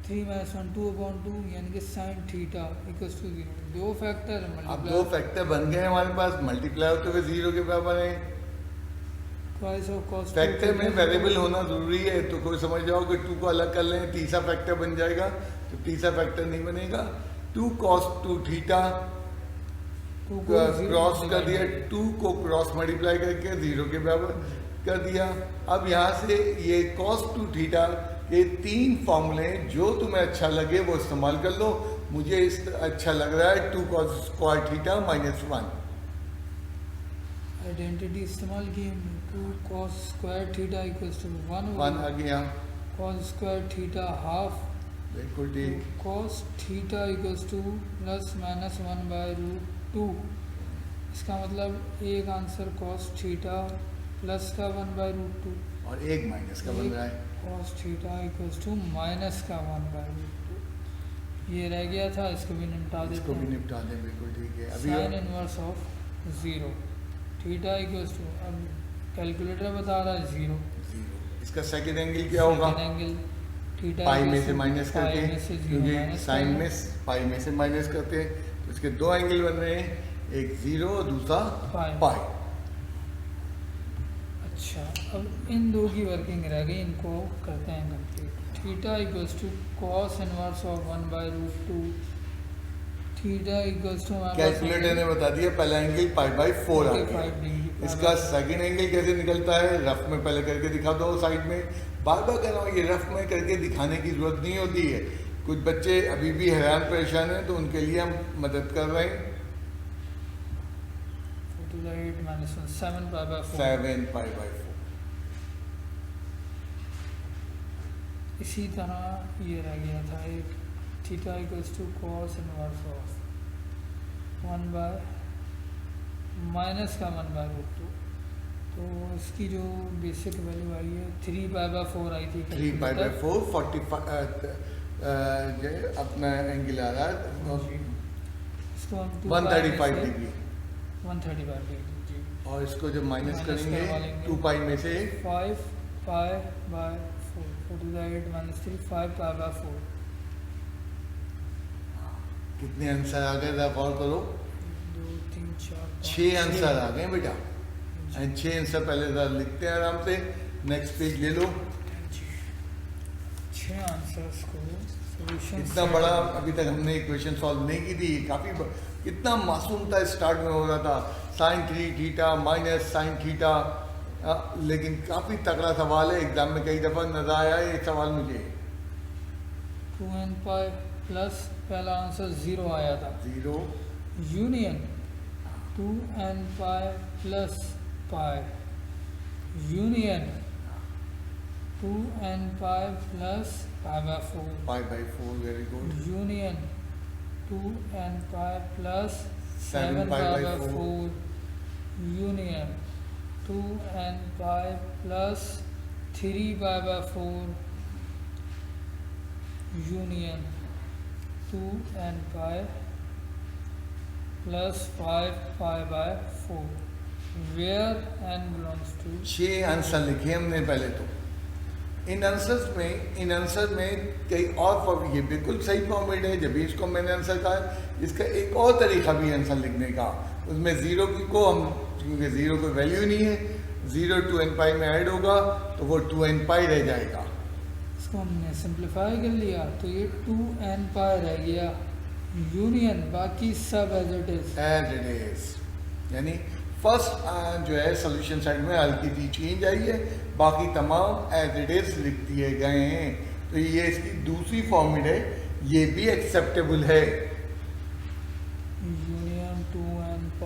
3 - 1 2 अपॉन 2, यानी कि साइन थीटा इक्वल्स टू 0। दो फैक्टर अब दो फैक्टर बन गए हमारे पास, मल्टीप्लाई होते हुए 0 के बराबर है। ट्वाइस ऑफ cos फैक्टर में वेरिएबल होना जरूरी है, तो कोई समझ जाओ कि 2 को अलग कर लें, तीसरा फैक्टर बन जाएगा, तो तीसरा फैक्टर नहीं बनेगा। 2 cos 2θ क्रॉस कर दिया, 2 को क्रॉस मल्टीप्लाई करके 0 के बराबर कर दिया। अब यहाँ से ये cos 2θ के 3 फॉर्मूले, जो तुम्हें अच्छा लगे वो इस्तेमाल कर लो। मुझे इस अच्छा लग रहा है 2 cos square theta minus 1। Identity इस्तेमाल की हमने, 2 cos square theta equals to 1 आ गया, cos स्क्वायर थीटा हाफ, बिल्कुल ठीक। cos theta equals to plus minus 1/√2। इसका मतलब एक आंसर cos थीटा प्लस का 1/√2 और एक माइनस का बन रहा है, cos theta equals to minus का 1/√2। ये रह गया था, इसको भी निपटा देते इसको भी हैं। निपटा दें, बिल्कुल ठीक है। अभी sine inverse of 0 theta equals to, अब कैलकुलेटर बता रहा है 0। 0। इसका सेकंड एंगल क्या होगा? एंगल थीटा पाई में से माइनस करके, क्योंकि क्योंकि साइन में पाई में से माइनस करते हैं, तो इसके दो एंगल बन रहे हैं, एक 0 और दूसरा पाई। अच्छा, अब इन दो की वर्किंग रह गई, इनको करते हैं complete. Theta equals to cos inverse of 1/√2 theta equals to calculator ने बता दिया पहला एंगल π/4 आ गया। इसका सेकंड एंगल कैसे निकलता है, रफ में पहले करके दिखा दो साइड में। बार बार कह रहा हूँ, ये रफ में करके दिखाने की जरूरत नहीं होती है। कुछ बच्चे अभी भी हैरान परेशान हैं, तो उनके लिए हम मदद कर रहे हैं। 7 π/4। इसी तरह ये रह गया था एक theta equals to cos inverse of 1/, minus का 1/√2। तो इसकी जो बेसिक वैल्यू आई है 3π/4 आई थी। 3π/4 45 अपना एंगल आ रहा है इसको हम 135 डिग्री। 135 डिग्री जी। और इसको जब माइनस करेंगे 2π में से 5π/4 5π/4। कितने आंसर आ गए, जरा गौर करो। 2 3 4 6 आंसर आ गए बेटा। 6 आंसर पहले जरा लिखते हैं आराम से। नेक्स्ट पेज ले लो। 6 आंसर्स को सॉल्यूशन। इतना बड़ा अभी तक हमने इक्वेशन सॉल्व नहीं की थी। काफ़ी कितना मासूम था, स्टार्ट में हो रहा था sin 3 theta minus sin theta, लेकिन काफ़ी तगड़ा सवाल है। एग्जाम में कई दफ़ा नजर आया ये सवाल मुझे। 2nπ प्लस पहला आंसर 0 आया था। 0 union 2nπ plus pi union 2nπ plus π/4 π/4 very good. Union 2nπ plus 7π/4 union 2nπ plus 3π/4 union 2nπ plus 5π/4 where n belongs to. 6 answer लिखे हमने पहले तो। इन आंसर में कई और ये बिल्कुल सही फॉर्मेट है। जब भी इसको मैंने आंसर कहा, इसका एक और तरीका भी आंसर लिखने का। उसमें 0 को हम, क्योंकि 0 कोई वैल्यू नहीं है, 0 2nπ में ऐड होगा तो वो 2nπ रह जाएगा। इसको हमने सिंप्लीफाई कर लिया तो ये 2nπ रह गया यूनियन, बाकी सब एज इट इज। यानी फर्स्ट जो है सोल्यूशन साइड में हल्की सी चेंज आई है, बाकी तमाम एज इट इज लिख दिए गए हैं। तो ये इसकी दूसरी फॉर्मेट है, ये भी एक्सेप्टेबल है। Union 2nπ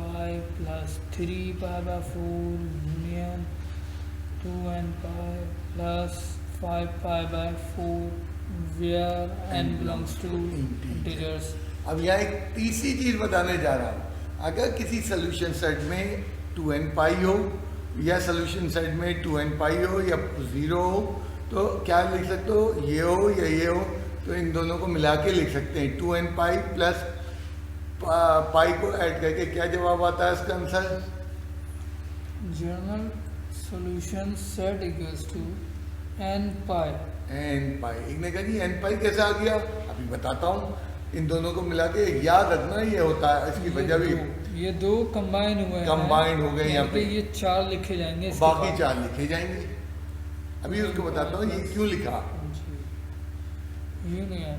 plus 3π/4 union 2nπ plus 5π/4 where n belongs to integers. अब यहाँ एक तीसरी चीज बताने जा रहा हूँ। अगर किसी सोल्यूशन सेट में 2nπ हो या सोल्यूशन सेट में 2nπ हो या 0 हो, तो क्या लिख सकते हो, ये हो या ये हो, तो इन दोनों को मिला के लिख सकते हैं। 2nπ प्लस पाई को ऐड करके क्या जवाब आता है इसका answer? General solution set equals to nπ। nπ एक ने कहा जी nπ कैसे आ गया, अभी बताता हूँ। इन दोनों को मिला के याद रखना ये होता है। इसकी वजह भी ये दो कंबाइन हुए हैं, कंबाइंड हो गए यहाँ पे। ये 4 लिखे जाएंगे, बाकी 4 लिखे जाएंगे। अभी उसको बताता हूँ ये क्यों लिखा। यूनियन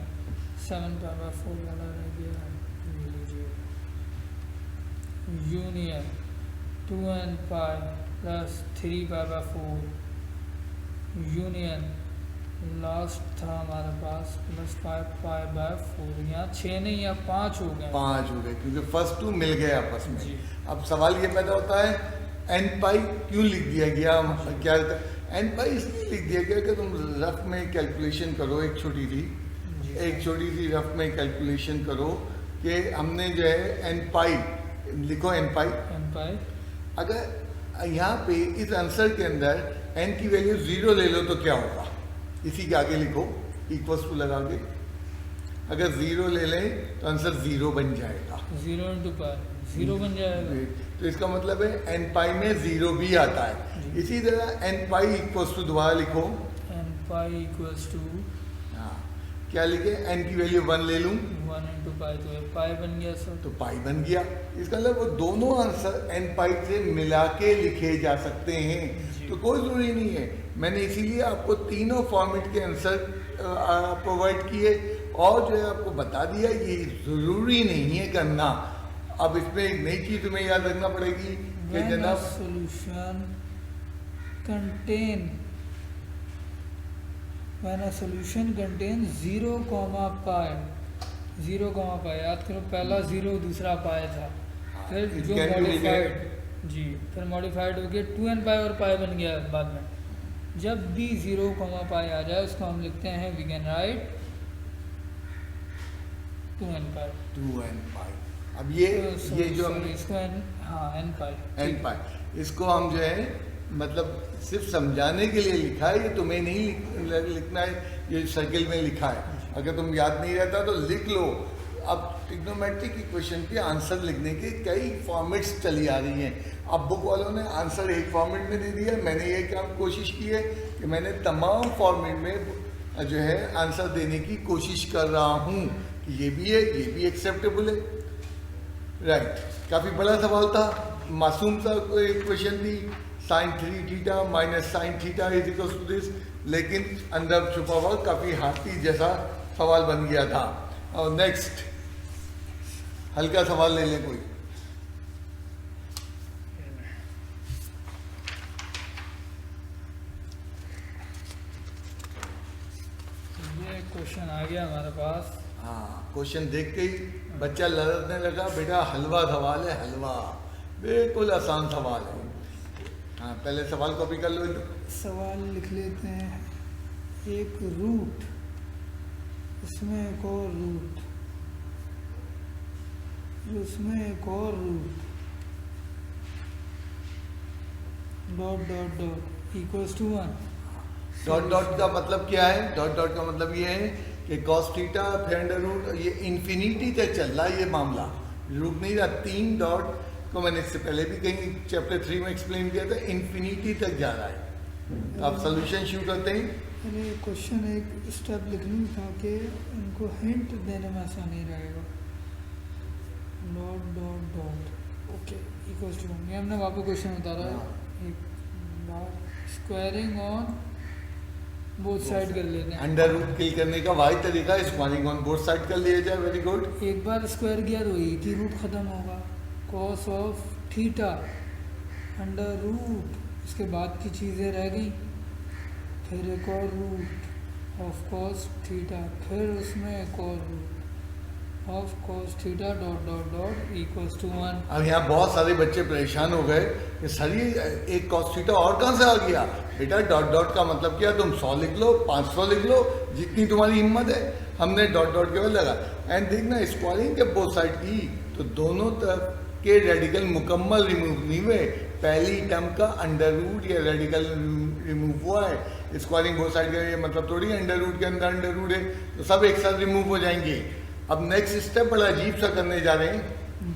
7π/4 वाला रह गया, union 2nπ plus 3π/4 union last था हमारे पास प्लस 5π/4। यहाँ 6 नहीं, यहाँ 5 हो गए। 5 हो गए क्योंकि फर्स्ट 2 मिल गए आपस में। जी। अब सवाल ये पैदा होता है nπ क्यों लिख दिया गया, क्या nπ इसलिए लिख दिया गया कि तुम रफ में कैलकुलेशन करो। एक छोटी सी रफ में कैलकुलेशन करो कि हमने जो है nπ लिखो। nπ अगर यहाँ पे इस आंसर के अंदर n की वैल्यू 0 ले लो तो क्या होगा, इसी के आगे लिखो इक्वल्स टू लगा के। अगर 0 ले लें तो आंसर 0 बन जाएगा। 0 × π 0 बन जाएगा। तो इसका मतलब है nπ में 0 भी आता है। इसी तरह nπ इक्वल्स टू दोबारा लिखो nπ इक्वल्स टू, हाँ, क्या लिखे, एन की वैल्यू 1 ले लूँ 1 इंटू पाई, तो ये पाई बन गया सर। तो पाई बन गया। इसका मतलब वो दोनों आंसर एन पाई से मिला के लिखे जा सकते हैं, जी। तो कोई ज़रूरी नहीं है। मैंने इसीलिए आपको तीनों फॉर्मेट के आंसर प्रोवाइड किए और जो है आपको बता दिया ये ज़रूरी नहीं है करना। अब इसमें एक नई चीज़ तुम्हें याद रखना पड़ेगी कि When a जनाब solution contain when a solution contains 0, pi 0, pi, याद करो पहला 0 दूसरा पाई था, फिर it जो can be मॉडिफाइड जी फिर मॉडिफाइड हो गया 2n पाई और पाई बन गया बाद में। जब भी 0, पाई आ जाए उसको हम लिखते हैं we can write 2n pi. 2n pi. अब ये जो हम इसको n पाई एन पाई इसको हम जो है मतलब सिर्फ समझाने के लिए लिखा है, ये तुम्हें नहीं लिखना है, ये सर्किल में लिखा है। अगर तुम याद नहीं रहता तो लिख लो। अब ट्रिग्नोमेट्रिक इक्वेशन के आंसर लिखने के कई फॉर्मेट्स चली आ रही हैं। अब बुक वालों ने आंसर एक फॉर्मेट में दे दिया, मैंने ये काम कोशिश की है कि मैंने तमाम फॉर्मेट में जो है आंसर देने की कोशिश कर रहा हूँ कि ये भी है, ये भी एक्सेप्टेबल है। राइट, काफ़ी बड़ा सवाल था, मासूम सा इक्वेशन थी, sine 3 theta minus sine theta is equal to this, लेकिन अंदर छुपा हुआ काफ़ी हाथी जैसा सवाल बन गया था। और नेक्स्ट हल्का सवाल ले लें कोई। ये क्वेश्चन आ गया हमारे पास। हाँ, क्वेश्चन देख के ही बच्चा लड़ने लगा, बेटा हलवा सवाल है, हलवा बिल्कुल आसान सवाल है। हाँ, पहले सवाल कॉपी कर लो। सवाल लिख लेते हैं, एक रूट, इसमें एक और रूट, उसमें एक और root, dot dot dot equals to 1। Dot dot का मतलब क्या है? डॉट डॉट का मतलब ये है कि कॉस थीटा फिर अंडर रूट, ये इन्फिनिटी तक चल रहा है ये मामला, रुक नहीं रहा। 3 डॉट को मैंने इससे पहले भी कहीं चैप्टर 3 में एक्सप्लेन किया था, इन्फिनिटी तक जा रहा है। तो आप सोल्यूशन शुरू करते हैं। मैंने क्वेश्चन एक स्टेप लिख लूँ ताकि इनको हिंट देने में आसानी रहेगा। Dot dot dot okay equals to 1, ये हमने वहाँ पे क्वेश्चन उतारा है। एक बार स्क्वायरिंग ऑन बोथ साइड कर लेते हैं। अंडर रूट किल करने का वाही तरीका स्क्वायरिंग ऑन बोथ साइड कर लिया जाए। Very good. एक बार स्क्वायर किया तो एक ही रूट खत्म होगा, cos of theta under root, इसके बाद की चीज़ें रह गई, फिर एक और रूट ऑफ कॉस थीटा, फिर उसमें एक और root of cos theta dot dot dot equals to 1। अब यहाँ बहुत सारे बच्चे परेशान हो गए कि सर ये एक कॉस थीटा और कहाँ से आ गया? बेटा डॉट डॉट का मतलब क्या? तुम 100 लिख लो, 500 लिख लो, जितनी तुम्हारी हिम्मत है। हमने डॉट डॉट केवल लगा। एंड देखना स्क्वायरिंग जब बोथ साइड की तो दोनों तरफ के रेडिकल मुकम्मल रिमूव नहीं हुए, पहली टर्म का अंडर रूट या रेडिकल रिमूव हुआ है। स्क्वायरिंग बोथ साइड का ये मतलब थोड़ी अंडर रूट के अंदर अंडर रूट है तो सब एक साथ रिमूव हो जाएंगे। अब नेक्स्ट स्टेप बड़ा अजीब सा करने जा रहे हैं,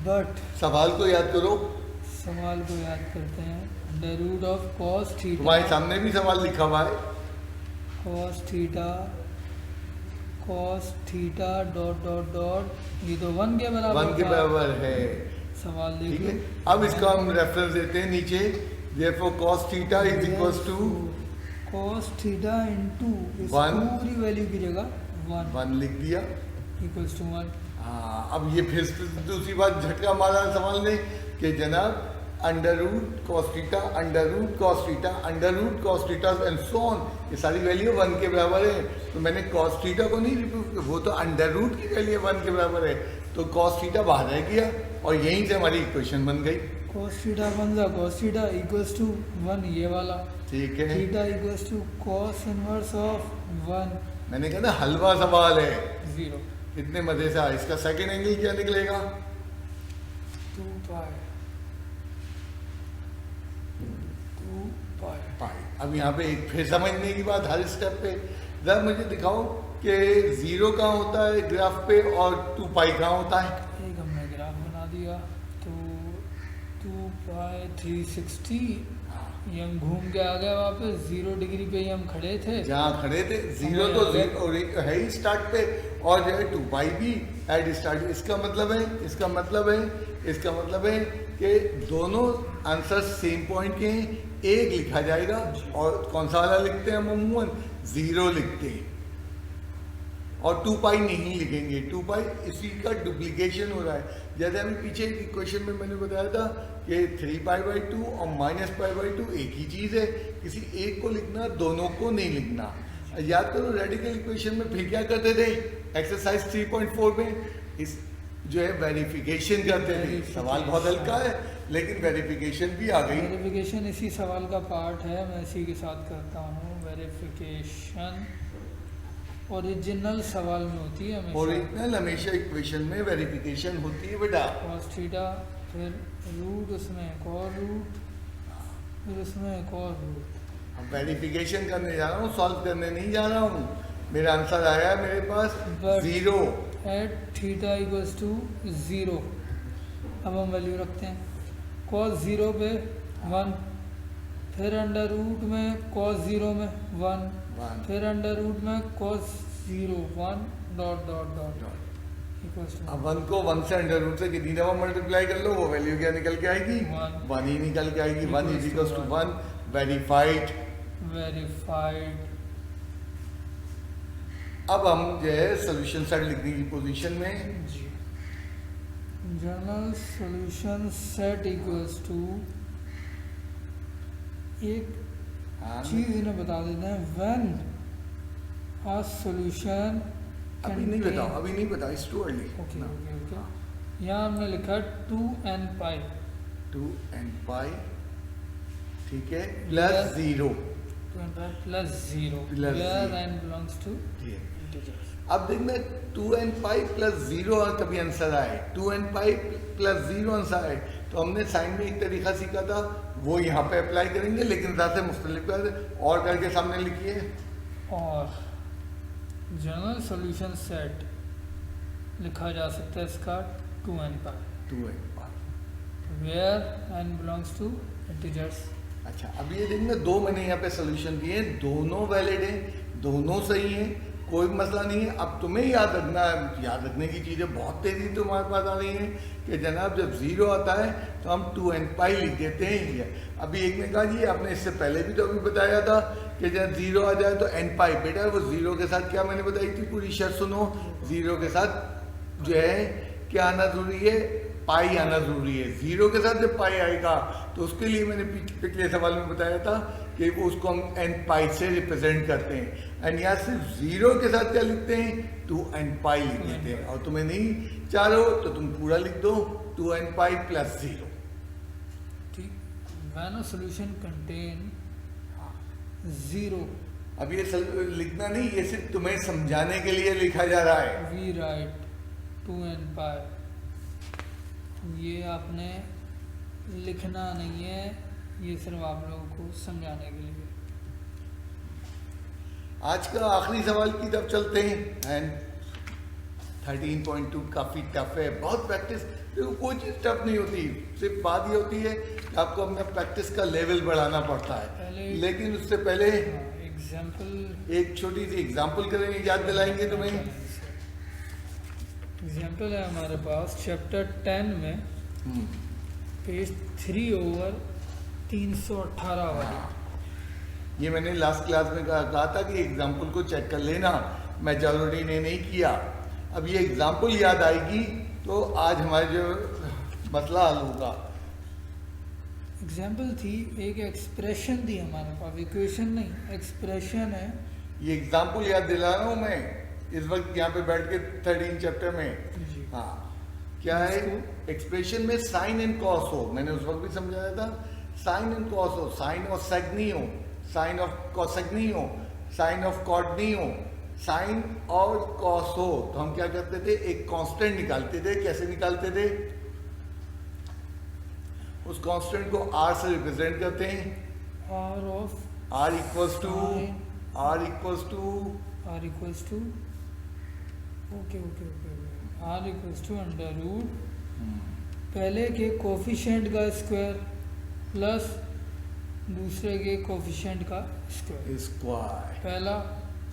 बट सवाल को याद करो। सवाल को याद करते हैं, under root of cos theta, तुम्हारे सामने भी सवाल लिखा हुआ है, cos theta dot dot dot, ये तो 1 के बराबर 1 के था। बराबर है। सवाल देख ठीक लो। है, अब इसका हम रेफरेंस देते हैं नीचे। therefore cos theta is equals to cos theta into इस 1 पूरी वैल्यू की जगह 1 लिख दिया। Equals to 1। हाँ, अब ये फिर से दूसरी बात झटका मारा सवाल ने कि जनाब under root cos theta under root cos theta under root cos theta and so on, ये सारी वैल्यू 1 के बराबर है। तो मैंने कॉस थीटा को नहीं रिप्रूव किया, वो तो अंडर रूट की वैल्यू 1 के बराबर है, तो कॉस थीटा बाहर रह गया और यहीं से हमारी इक्वेशन बन गई। कॉस थीटा बन जा, कॉस थीटा इक्वल्स टू 1, ये वाला ठीक है, theta equals to cos inverse of 1 मैंने कहा ना हलवा सवाल है, 0 इतने मजे से। इसका सेकंड एंगल क्या निकलेगा? 2 पाई पाई। अब यहाँ पे एक फिर समझने की बात हर स्टेप पे, जरा मुझे दिखाओ कि 0 कहाँ होता है ग्राफ पे और 2 पाई कहाँ होता है? एक हमने ग्राफ बना दिया, तो 2 पाई 360 ये हम घूम के आ गए वापस 0 डिग्री पे ही हम खड़े थे। जहाँ खड़े थे जीरो तो जीरो है ही स्टार्ट पे, और जो है 2 पाई भी एट स्टार्ट। इसका मतलब है कि दोनों आंसर सेम पॉइंट के हैं, एक लिखा जाएगा। और कौन सा वाला लिखते हैं हम अमूमन? 0 लिखते हैं, और 2 पाई नहीं लिखेंगे। 2 पाई इसी का डुप्लीकेशन हो रहा है। जैसे हमें पीछे इक्वेशन में मैंने बताया था कि 3 पाई/2 और -पाई/2 एक ही चीज़ है। किसी एक को लिखना, दोनों को नहीं लिखना। याद करो रेडिकल इक्वेशन में फिर क्या करते थे? एक्सरसाइज 3.4 में इस जो है वेरिफिकेशन करते थे। सवाल बहुत हल्का है, लेकिन वेरिफिकेशन भी आ गई। वेरिफिकेशन इसी सवाल का पार्ट है, मैं इसी के साथ करता हूँ। वेरिफिकेशन ओरिजिनल सवाल में होती है हमेशा। ओरिजिनल हमेशा इक्वेशन में वेरिफिकेशन होती है बेटा। cos थीटा, फिर रूट, उसमें एक और रूट, फिर उसमें एक और रूट। अब वेरिफिकेशन करने जा रहा हूँ, सॉल्व करने नहीं जा रहा हूँ। मेरा आंसर आया है मेरे पास But 0। At theta equals to 0। अब हम वैल्यू रखते हैं। cos 0 पे 1, फिर अंडर रूट में cos 0 में 1, 1 फिर अंडर रूट में cos 0 1 dot dot dot equals to अब 1 को 1 से अंडर रूट से कितनी दफा मल्टीप्लाई कर लो, वो वैल्यू क्या निकल के आएगी? 1 ही निकल के आएगी। 1 is equals to 1। Verified. Verified. अब हम जो है सोल्यूशन सेट लिखने की पोजीशन में। जी, general solution set equals to, एक हाँ, चीज इन्हें बता देते हैं। व्हेन अ सॉल्यूशन अभी नहीं बताओ, अभी नहीं बताओ, it's too early. Okay okay okay. यहाँ हमने लिखा 2n पाई 2n पाई, ठीक है, plus 0। 2n pi plus 0 Plus where 0. n belongs to ठीक है। इंटीजर्स। अब देखना 2n पाई प्लस 0 और कभी आंसर आए, 2n पाई प्लस 0 आंसर आए, तो हमने साइन में एक तरीका सीखा था, वो यहाँ पे अप्लाई करेंगे, लेकिन ज़्यादा से मुख्तलिफ और करके सामने लिखिए। और जनरल सॉल्यूशन सेट लिखा जा सकता है इसका 2n pi 2n pi. Where n belongs to integers. अच्छा, अब ये देखना, दो मैंने यहाँ पे सोल्यूशन दिए, दोनों वैलिड हैं, दोनों सही हैं, कोई मसला नहीं है। अब तुम्हें याद रखना है, याद रखने की चीज़ें बहुत तेज़ी तुम्हारे पास आ रही हैं कि जनाब जब 0 आता है तो हम 2n पाई लिख देते हैं। ये अभी एक ने कहा जी, आपने इससे पहले भी तो अभी बताया था कि जब 0 आ जाए तो n पाई। बेटा वो 0 के साथ क्या मैंने बताई थी, पूरी शर्त सुनो। 0 के साथ जो है क्या आना ज़रूरी है? पाई आना ज़रूरी है। 0 के साथ जब पाई आएगा तो उसके लिए मैंने पिछले सवाल में बताया था कि उसको हम n पाई से रिप्रेजेंट करते हैं। एंड यहाँ सिर्फ 0 के साथ क्या लिखते हैं? 2n पाई लिख देते हैं। और तुम्हें नहीं चाह रहे हो तो तुम पूरा लिख दो, 2n पाई प्लस 0। ठीक। व्हेन अ सॉल्यूशन कंटेन 0, अब ये लिखना नहीं, ये सिर्फ तुम्हें समझाने के लिए लिखा जा रहा है। वी राइट 2n पाई। ये आपने लिखना नहीं है, ये सिर्फ आप लोगों को समझाने के लिए। आज का आखिरी सवाल की तरफ चलते हैं। एंड 13.2 काफ़ी टफ है, बहुत प्रैक्टिस। देखो कोई चीज़ टफ नहीं होती, सिर्फ बात ये होती है कि आपको अपना प्रैक्टिस का लेवल बढ़ाना पड़ता है। लेकिन उससे पहले एग्जाम्पल, एक छोटी सी एग्जाम्पल करेंगे, याद दिलाएंगे तुम्हें। एग्जाम्पल है हमारे पास चैप्टर 10 में पेज 3 ओवर 318 वाली। ये मैंने लास्ट क्लास में कहा था कि एग्जाम्पल को चेक कर लेना, मेजॉरिटी ने नहीं किया। अब ये एग्जाम्पल याद आएगी तो आज हमारे जो मसला हल होगा। एग्जाम्पल थी, एक एक्सप्रेशन थी हमारे पास, इक्वेशन नहीं एक्सप्रेशन है। ये एग्जाम्पल याद दिला रहा हूँ मैं इस वक्त यहाँ पे बैठ के 13 चैप्टर में। जी। हाँ, क्या है? एक्सप्रेशन में साइन एंड कॉस हो, मैंने उस वक्त भी समझाया था। साइन एंड कॉस हो, साइन ऑफ सेक नहीं हो, साइन ऑफ कॉसेक नहीं हो, साइन ऑफ कॉट नहीं हो, साइन और कॉस हो, तो हम क्या करते थे? एक कांस्टेंट निकालते थे। कैसे निकालते थे? उस कांस्टेंट को r से रिप्रेजेंट करते हैं। R of r equals to R equals to okay okay okay R equals to under root पहले के कोफिशिएंट का स्क्वायर प्लस दूसरे के कोफिशिएंट का स्क्वायर। स्क्वायर। पहला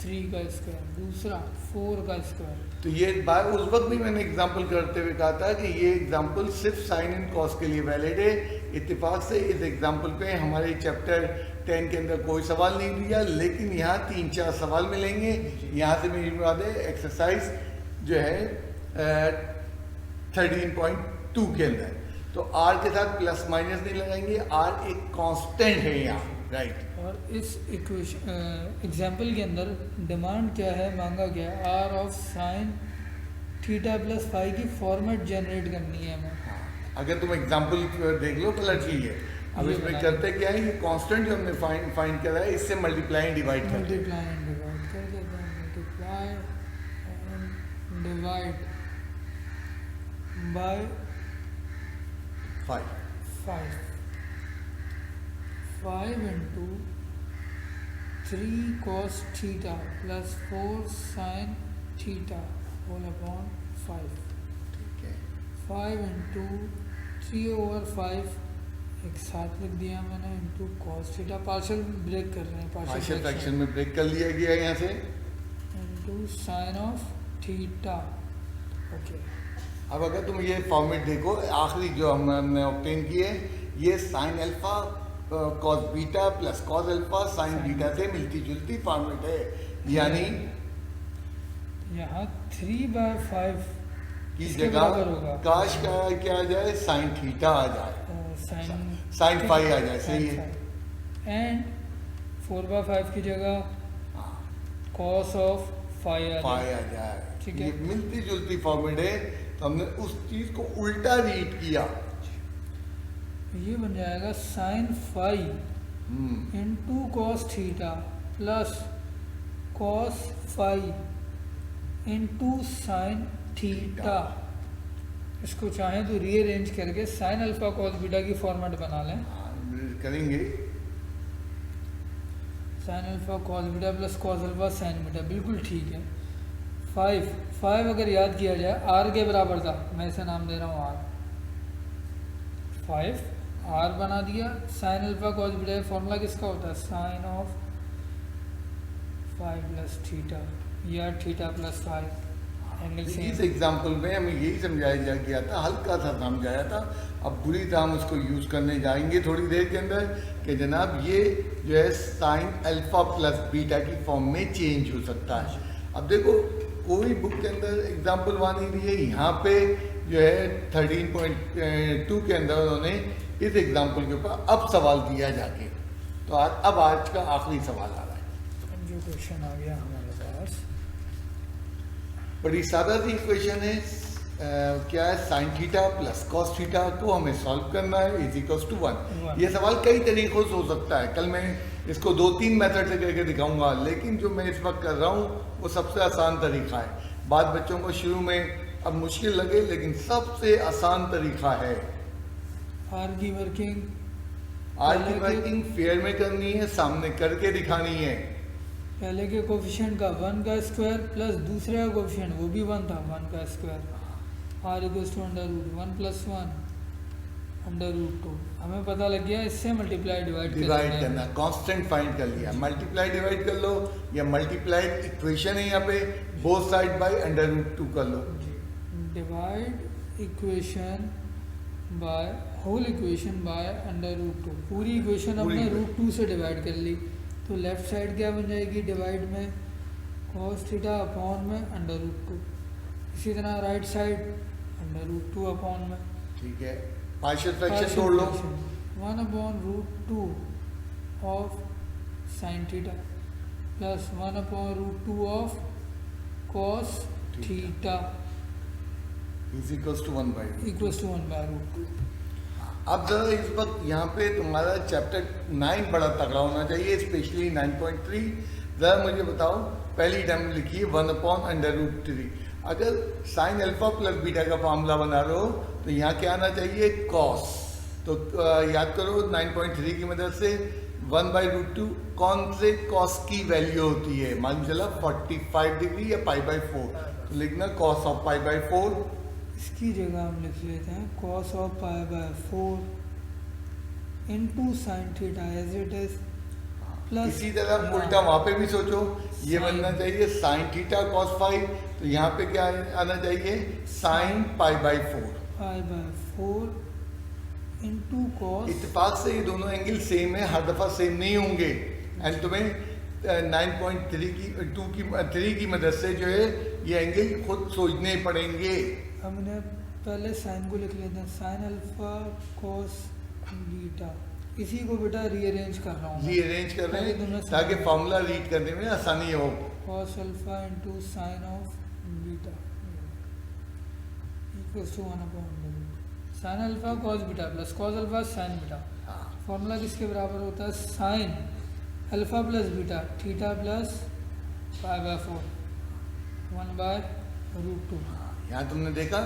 3 का स्क्वायर, दूसरा 4 का स्क्वायर। तो ये बात उस वक्त भी मैंने एग्जांपल करते हुए कहा था कि ये एग्जांपल सिर्फ साइन एंड कॉस के लिए वैलिड है। इत्तेफाक से इस एग्जांपल पे हमारे चैप्टर 10 के अंदर कोई सवाल नहीं दिया, लेकिन यहाँ 3-4 सवाल मिलेंगे। यहाँ से मेरी बात है एक्सरसाइज जो है 13.2 के अंदर, तो आर के साथ प्लस माइनस नहीं लगाएंगे, आर एक कांस्टेंट है यहाँ, राइट। और इस इक्वेशन एग्जाम्पल के अंदर डिमांड क्या है, मांगा क्या है, R of sine theta plus phi की फॉर्मेट जनरेट करनी है हमें। अगर तुम एग्जांपल देख लो कलर की है। अब ये इसमें बना करते क्या है, ये कांस्टेंट जो हमने फाइंड करा है इससे मल्टीप्लाई एंड डिवाइड करते हैं। मल्टीप्लाई एंड डिवाइड कर देते हैं, multiply and divide by 5 5 into 3 cos theta plus 4 sin theta whole upon 5। ठीक है। 5 इंटू 3 ओवर 5 एक साथ लिख दिया मैंने, into cos theta, partial break कर रहे हैं, पार्शियल फ्रैक्शन में ब्रेक कर लिया गया है यहाँ से, into sine of theta. Okay, अब अगर तुम ये फॉर्मेट देखो, आखिरी जो हमने ऑब्टेन किए, ये sign alpha cos beta plus cos alpha sine beta से मिलती जुलती फॉर्मेट है, यानी यहाँ 3/5 की इसके जगह बराबर होगा। काश का क्या आ जाए, साइन थीटा आ जाए, साइन फाई आ जाए, सही है। एंड 4/5 की जगह कॉस ऑफ फाई फाई आ जाए, ठीक है। ये मिलती जुलती फॉर्मेट है, तो हमने उस चीज को उल्टा रीड किया। ये बन जाएगा sine phi into cos theta plus cos phi into sine theta. इसको चाहें तो रीअरेंज करके साइन अल्फा कॉस बीटा की फॉर्मेट बना लें। करेंगे sine alpha cos beta plus cos alpha sine beta, बिल्कुल ठीक है। 5 अगर याद किया जाए आर के बराबर था, मैं इसे नाम दे रहा हूँ आर। 5 आर बना दिया। Sign alpha cos beta formula किसका होता है, साइन ऑफ 5 प्लस थीटा या थीटा प्लस 5 एंगल से। इस एग्जांपल में हमें यही समझाया गया था, हल्का सा समझाया था। अब बुरी तरह हम उसको यूज करने जाएंगे थोड़ी देर के अंदर कि जनाब ये जो है साइन अल्फा प्लस बीटा की फॉर्म में चेंज हो सकता है। अब देखो कोई बुक के अंदर एग्जाम्पल 1 ही दी है, यहाँ पे जो है 13.2 के अंदर उन्होंने इस एग्जाम्पल के ऊपर अब सवाल दिया जाके, तो अब आज का आखिरी सवाल आ रहा है। जो क्वेश्चन आ गया हमारे पास, बड़ी सादा सी इक्वेशन है, क्या है, sign theta plus cos theta को हमें सॉल्व करना है इज इक्वल्स टू 1। ये सवाल कई तरीक़ों से हो सकता है, कल मैं इसको 2-3 मेथड से करके दिखाऊंगा, लेकिन जो मैं इस वक्त कर रहा हूँ वो सबसे आसान तरीका है। बाद बच्चों को शुरू में अब मुश्किल लगे, लेकिन सबसे आसान तरीका है। आर की वर्किंग फेयर में करनी है, सामने करके दिखानी है। पहले के कोफिशिएंट का 1 का स्क्वायर प्लस दूसरे का कोफिशिएंट वो भी 1 था, 1 का square. R equals to under root 1 plus 1 under root 2। हमें पता लग गया, इससे मल्टीप्लाई डिवाइड करना, कांस्टेंट फाइंड कर लिया। मल्टीप्लाई डिवाइड कर लो, या मल्टीप्लाई इक्वेशन है यहाँ पे, both side by under root 2 कर लो। Divide equation by whole equation by under root 2। पूरी इक्वेशन हमने रूट 2 से डिवाइड कर ली, तो लेफ्ट साइड क्या बन जाएगी डिवाइड में, cos थीटा अपॉन में अंडर रूट 2। इसी तरह right side under root 2 upon में, ठीक है। पार्शियल फ्रैक्शन तोड़ लो, 1 upon root 2 of sine theta plus 1 upon root 2 of cos theta is equals to 1 by root 2। अब जरा इस वक्त यहाँ पे तुम्हारा चैप्टर 9 बड़ा तगड़ा होना चाहिए, स्पेशली 9.3। जरा मुझे बताओ, पहली टर्म लिखिए 1 अपॉन अंडर रूट 3। अगर साइन अल्फा प्लस बीटा का फार्मूला बना रहे हो तो यहाँ क्या आना चाहिए, कॉस। तो याद करो 9.3 की मदद से 1 बाई रूट 2 कौन से कॉस की वैल्यू होती है, मालूम चला 45 डिग्री या π/4। तो लिखना कॉस ऑफ π/4। इसकी जगह हम लिख लेते हैं cos of π/4 into sine theta as it is plus इसी तरह उल्टा वहाँ पे भी सोचो, ये Sin- बनना चाहिए साइन थीटा कॉस फाइव, तो यहाँ पे क्या आना चाहिए sine pi by 4। Pi by 4 into cos इत्तेफाक से ये दोनों एंगल सेम है, हर दफा सेम नहीं होंगे। एंड तुम्हें 3 की मदद से जो है ये एंगल खुद सोचने पड़ेंगे। हमने पहले साइन को लिख लेते हैं, साइन अल्फा कॉस बीटा, इसी को बेटा रीअरेंज कर रहा हूँ, रीअरेंज कर रहे पहले दोनों हैं ताकि फार्मूला रीड करने में आसानी हो। Cos alpha into sine of beta equals to 1/, sine alpha cos beta plus cos alpha sine beta. हाँ, फॉर्मूला किसके बराबर होता है, sine alpha plus beta theta plus pi by 4 1/√2। यहाँ तुमने देखा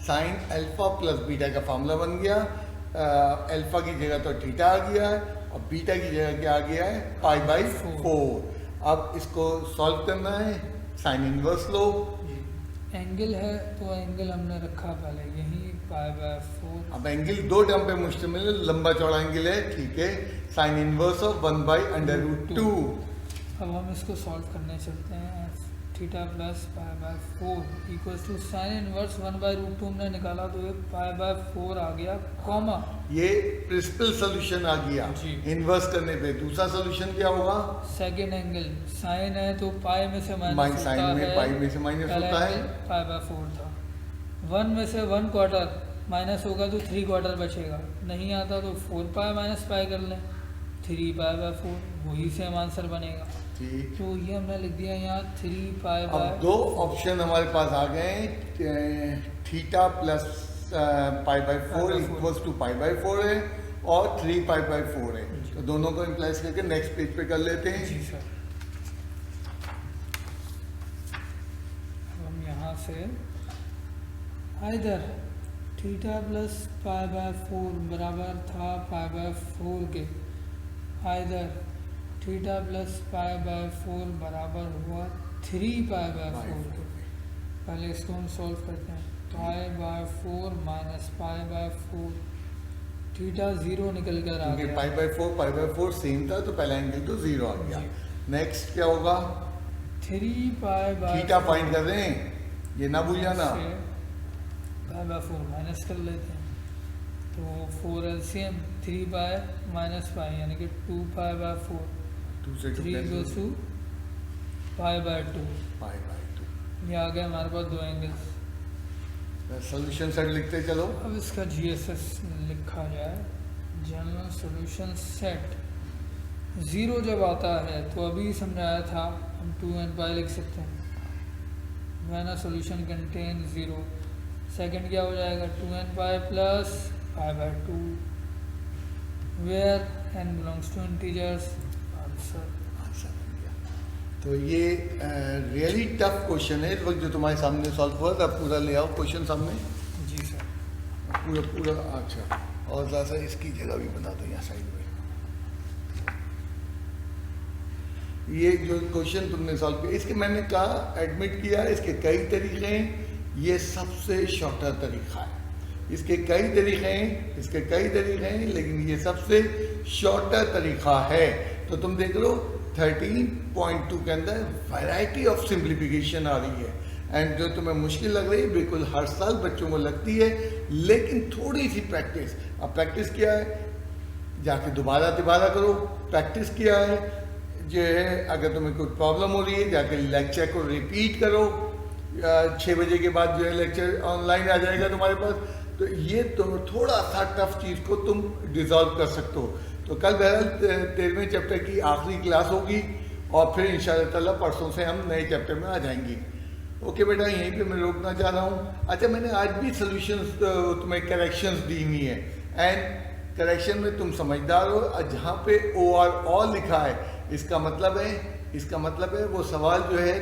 साइन अल्फा प्लस बीटा का फार्मूला बन गया। अल्फा की जगह तो थीटा आ गया है और बीटा की जगह क्या आ गया है पाई बाई 4। अब इसको सॉल्व करना है, साइन इनवर्स लो। एंगल है तो एंगल हमने रखा पहले यही पाई बाय 4। अब एंगल दो टर्म पे मुश्तमिल है, लंबा चौड़ा एंगल है, ठीक है। Sine inverse of 1/√2। अब हम इसको सॉल्व करने चलते हैं। Theta plus pi by 4 equals to sine inverse 1/√2 हमने निकाला तो ये पाई बाय 4 आ गया, कॉमा ये प्रिंसिपल सोल्यूशन आ गया जी। इनवर्स करने पे। दूसरा सोल्यूशन क्या होगा, सेकेंड एंगल साइन है तो पाई में से माइनस माइनस साइन में पाई में से माइनस होता है। पाई बाय 4 था, 1 में से 1/4 माइनस होगा तो 3/4 बचेगा, नहीं आता तो 4 पाई माइनस पाई कर लें, 3 पाई बाय 4 वही सेम आंसर बनेगा। ठीक, तो ये हमने लिख दिया यहाँ 3 पाई बाय। अब दो ऑप्शन हमारे पास आ गए, theta plus pi by 4 equals to pi by 4 है और 3 पाई बाई 4 है। तो दोनों को इम्प्लाइज करके नेक्स्ट पेज पे कर लेते हैं। जी सर, अब हम यहाँ से either theta plus pi by 4 बराबर था पाई बाय 4 के, either theta plus pi by 4 बराबर हुआ 3 पाई बाय 4 के। पहले इसको हम सॉल्व करते हैं, पाई by 4 minus pi by 4, theta 0 निकल कर आ क्योंकि गया, पाई बाई 4 सेम था तो पहला एंगल तो 0 आ गया। नेक्स्ट क्या होगा, 3 पाई बाय थीटा फाइंड कर रहे हैं, ये ना भूल जाना। पाई बाय 4 माइनस कर लेते हैं तो 4 एलसीएम 3 पाई माइनस पाई यानी कि 2 पाई बाय 4, 2 से 2 3 equals to pi by 2। Pi by 2। ये आ गया हमारे पास दो एंगल्स। सोल्यूशन सेट लिखते चलो। अब इसका जीएसएस लिखा जाए, जनरल सॉल्यूशन सेट। 0 जब आता है तो अभी समझाया था हम 2n पाई लिख सकते हैं, when a solution contain 0। Second क्या हो जाएगा 2n pi plus pi by 2 where n belongs to integers. Answer answer बन गया। तो ये रियली टफ क्वेश्चन है इस वक्त जो तुम्हारे सामने सॉल्व हुआ था। पूरा ले आओ क्वेश्चन सामने, जी सर। पूरा पूरा। अच्छा, और ज़्यादा इसकी जगह भी बना दो यहाँ साइड में। ये जो क्वेश्चन तुमने सॉल्व किया, इसके मैंने कहा एडमिट किया, इसके कई तरीके हैं, ये सबसे शॉर्टर तरीका है। इसके कई तरीके हैं, इसके कई तरीके हैं, लेकिन ये सबसे शॉर्टर तरीका है। तो तुम देख लो 13.2 के अंदर वैरायटी ऑफ सिंप्लीफिकेशन आ रही है। एंड जो तुम्हें मुश्किल लग रही है बिल्कुल हर साल बच्चों को लगती है, लेकिन थोड़ी सी प्रैक्टिस। अब प्रैक्टिस क्या है, जाके दोबारा करो। प्रैक्टिस क्या है, जो है अगर तुम्हें कोई प्रॉब्लम हो रही है जाके लेक्चर को रिपीट करो। 6 बजे के बाद जो है लेक्चर ऑनलाइन आ जाएगा तुम्हारे पास, तो ये तुम थोड़ा सा टफ चीज़ को तुम डिज़ॉल्व कर सकते हो। तो कल बहरहाल 13वें चैप्टर की आखिरी क्लास होगी और फिर इंशाअल्लाह ताला परसों से हम नए चैप्टर में आ जाएंगे। ओके बेटा, यहीं पे मैं रोकना चाह रहा हूँ। अच्छा, मैंने आज भी सोल्यूशंस तुम्हें करेक्शंस दी हुई हैं, एंड करेक्शन में तुम समझदार हो। जहाँ पे ओवरऑल लिखा है इसका मतलब है वो सवाल जो है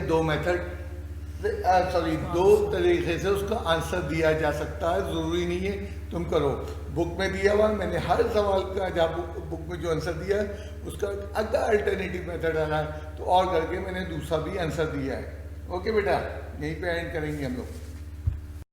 दो तरीके से उसका आंसर दिया जा सकता है, ज़रूरी नहीं है तुम करो। बुक में दिया हुआ मैंने हर सवाल का, जहाँ बुक में जो आंसर दिया है उसका अगर अल्टरनेटिव मेथड आ रहा है तो और करके मैंने दूसरा भी आंसर दिया है। ओके बेटा, यहीं पे एंड करेंगे हम लोग।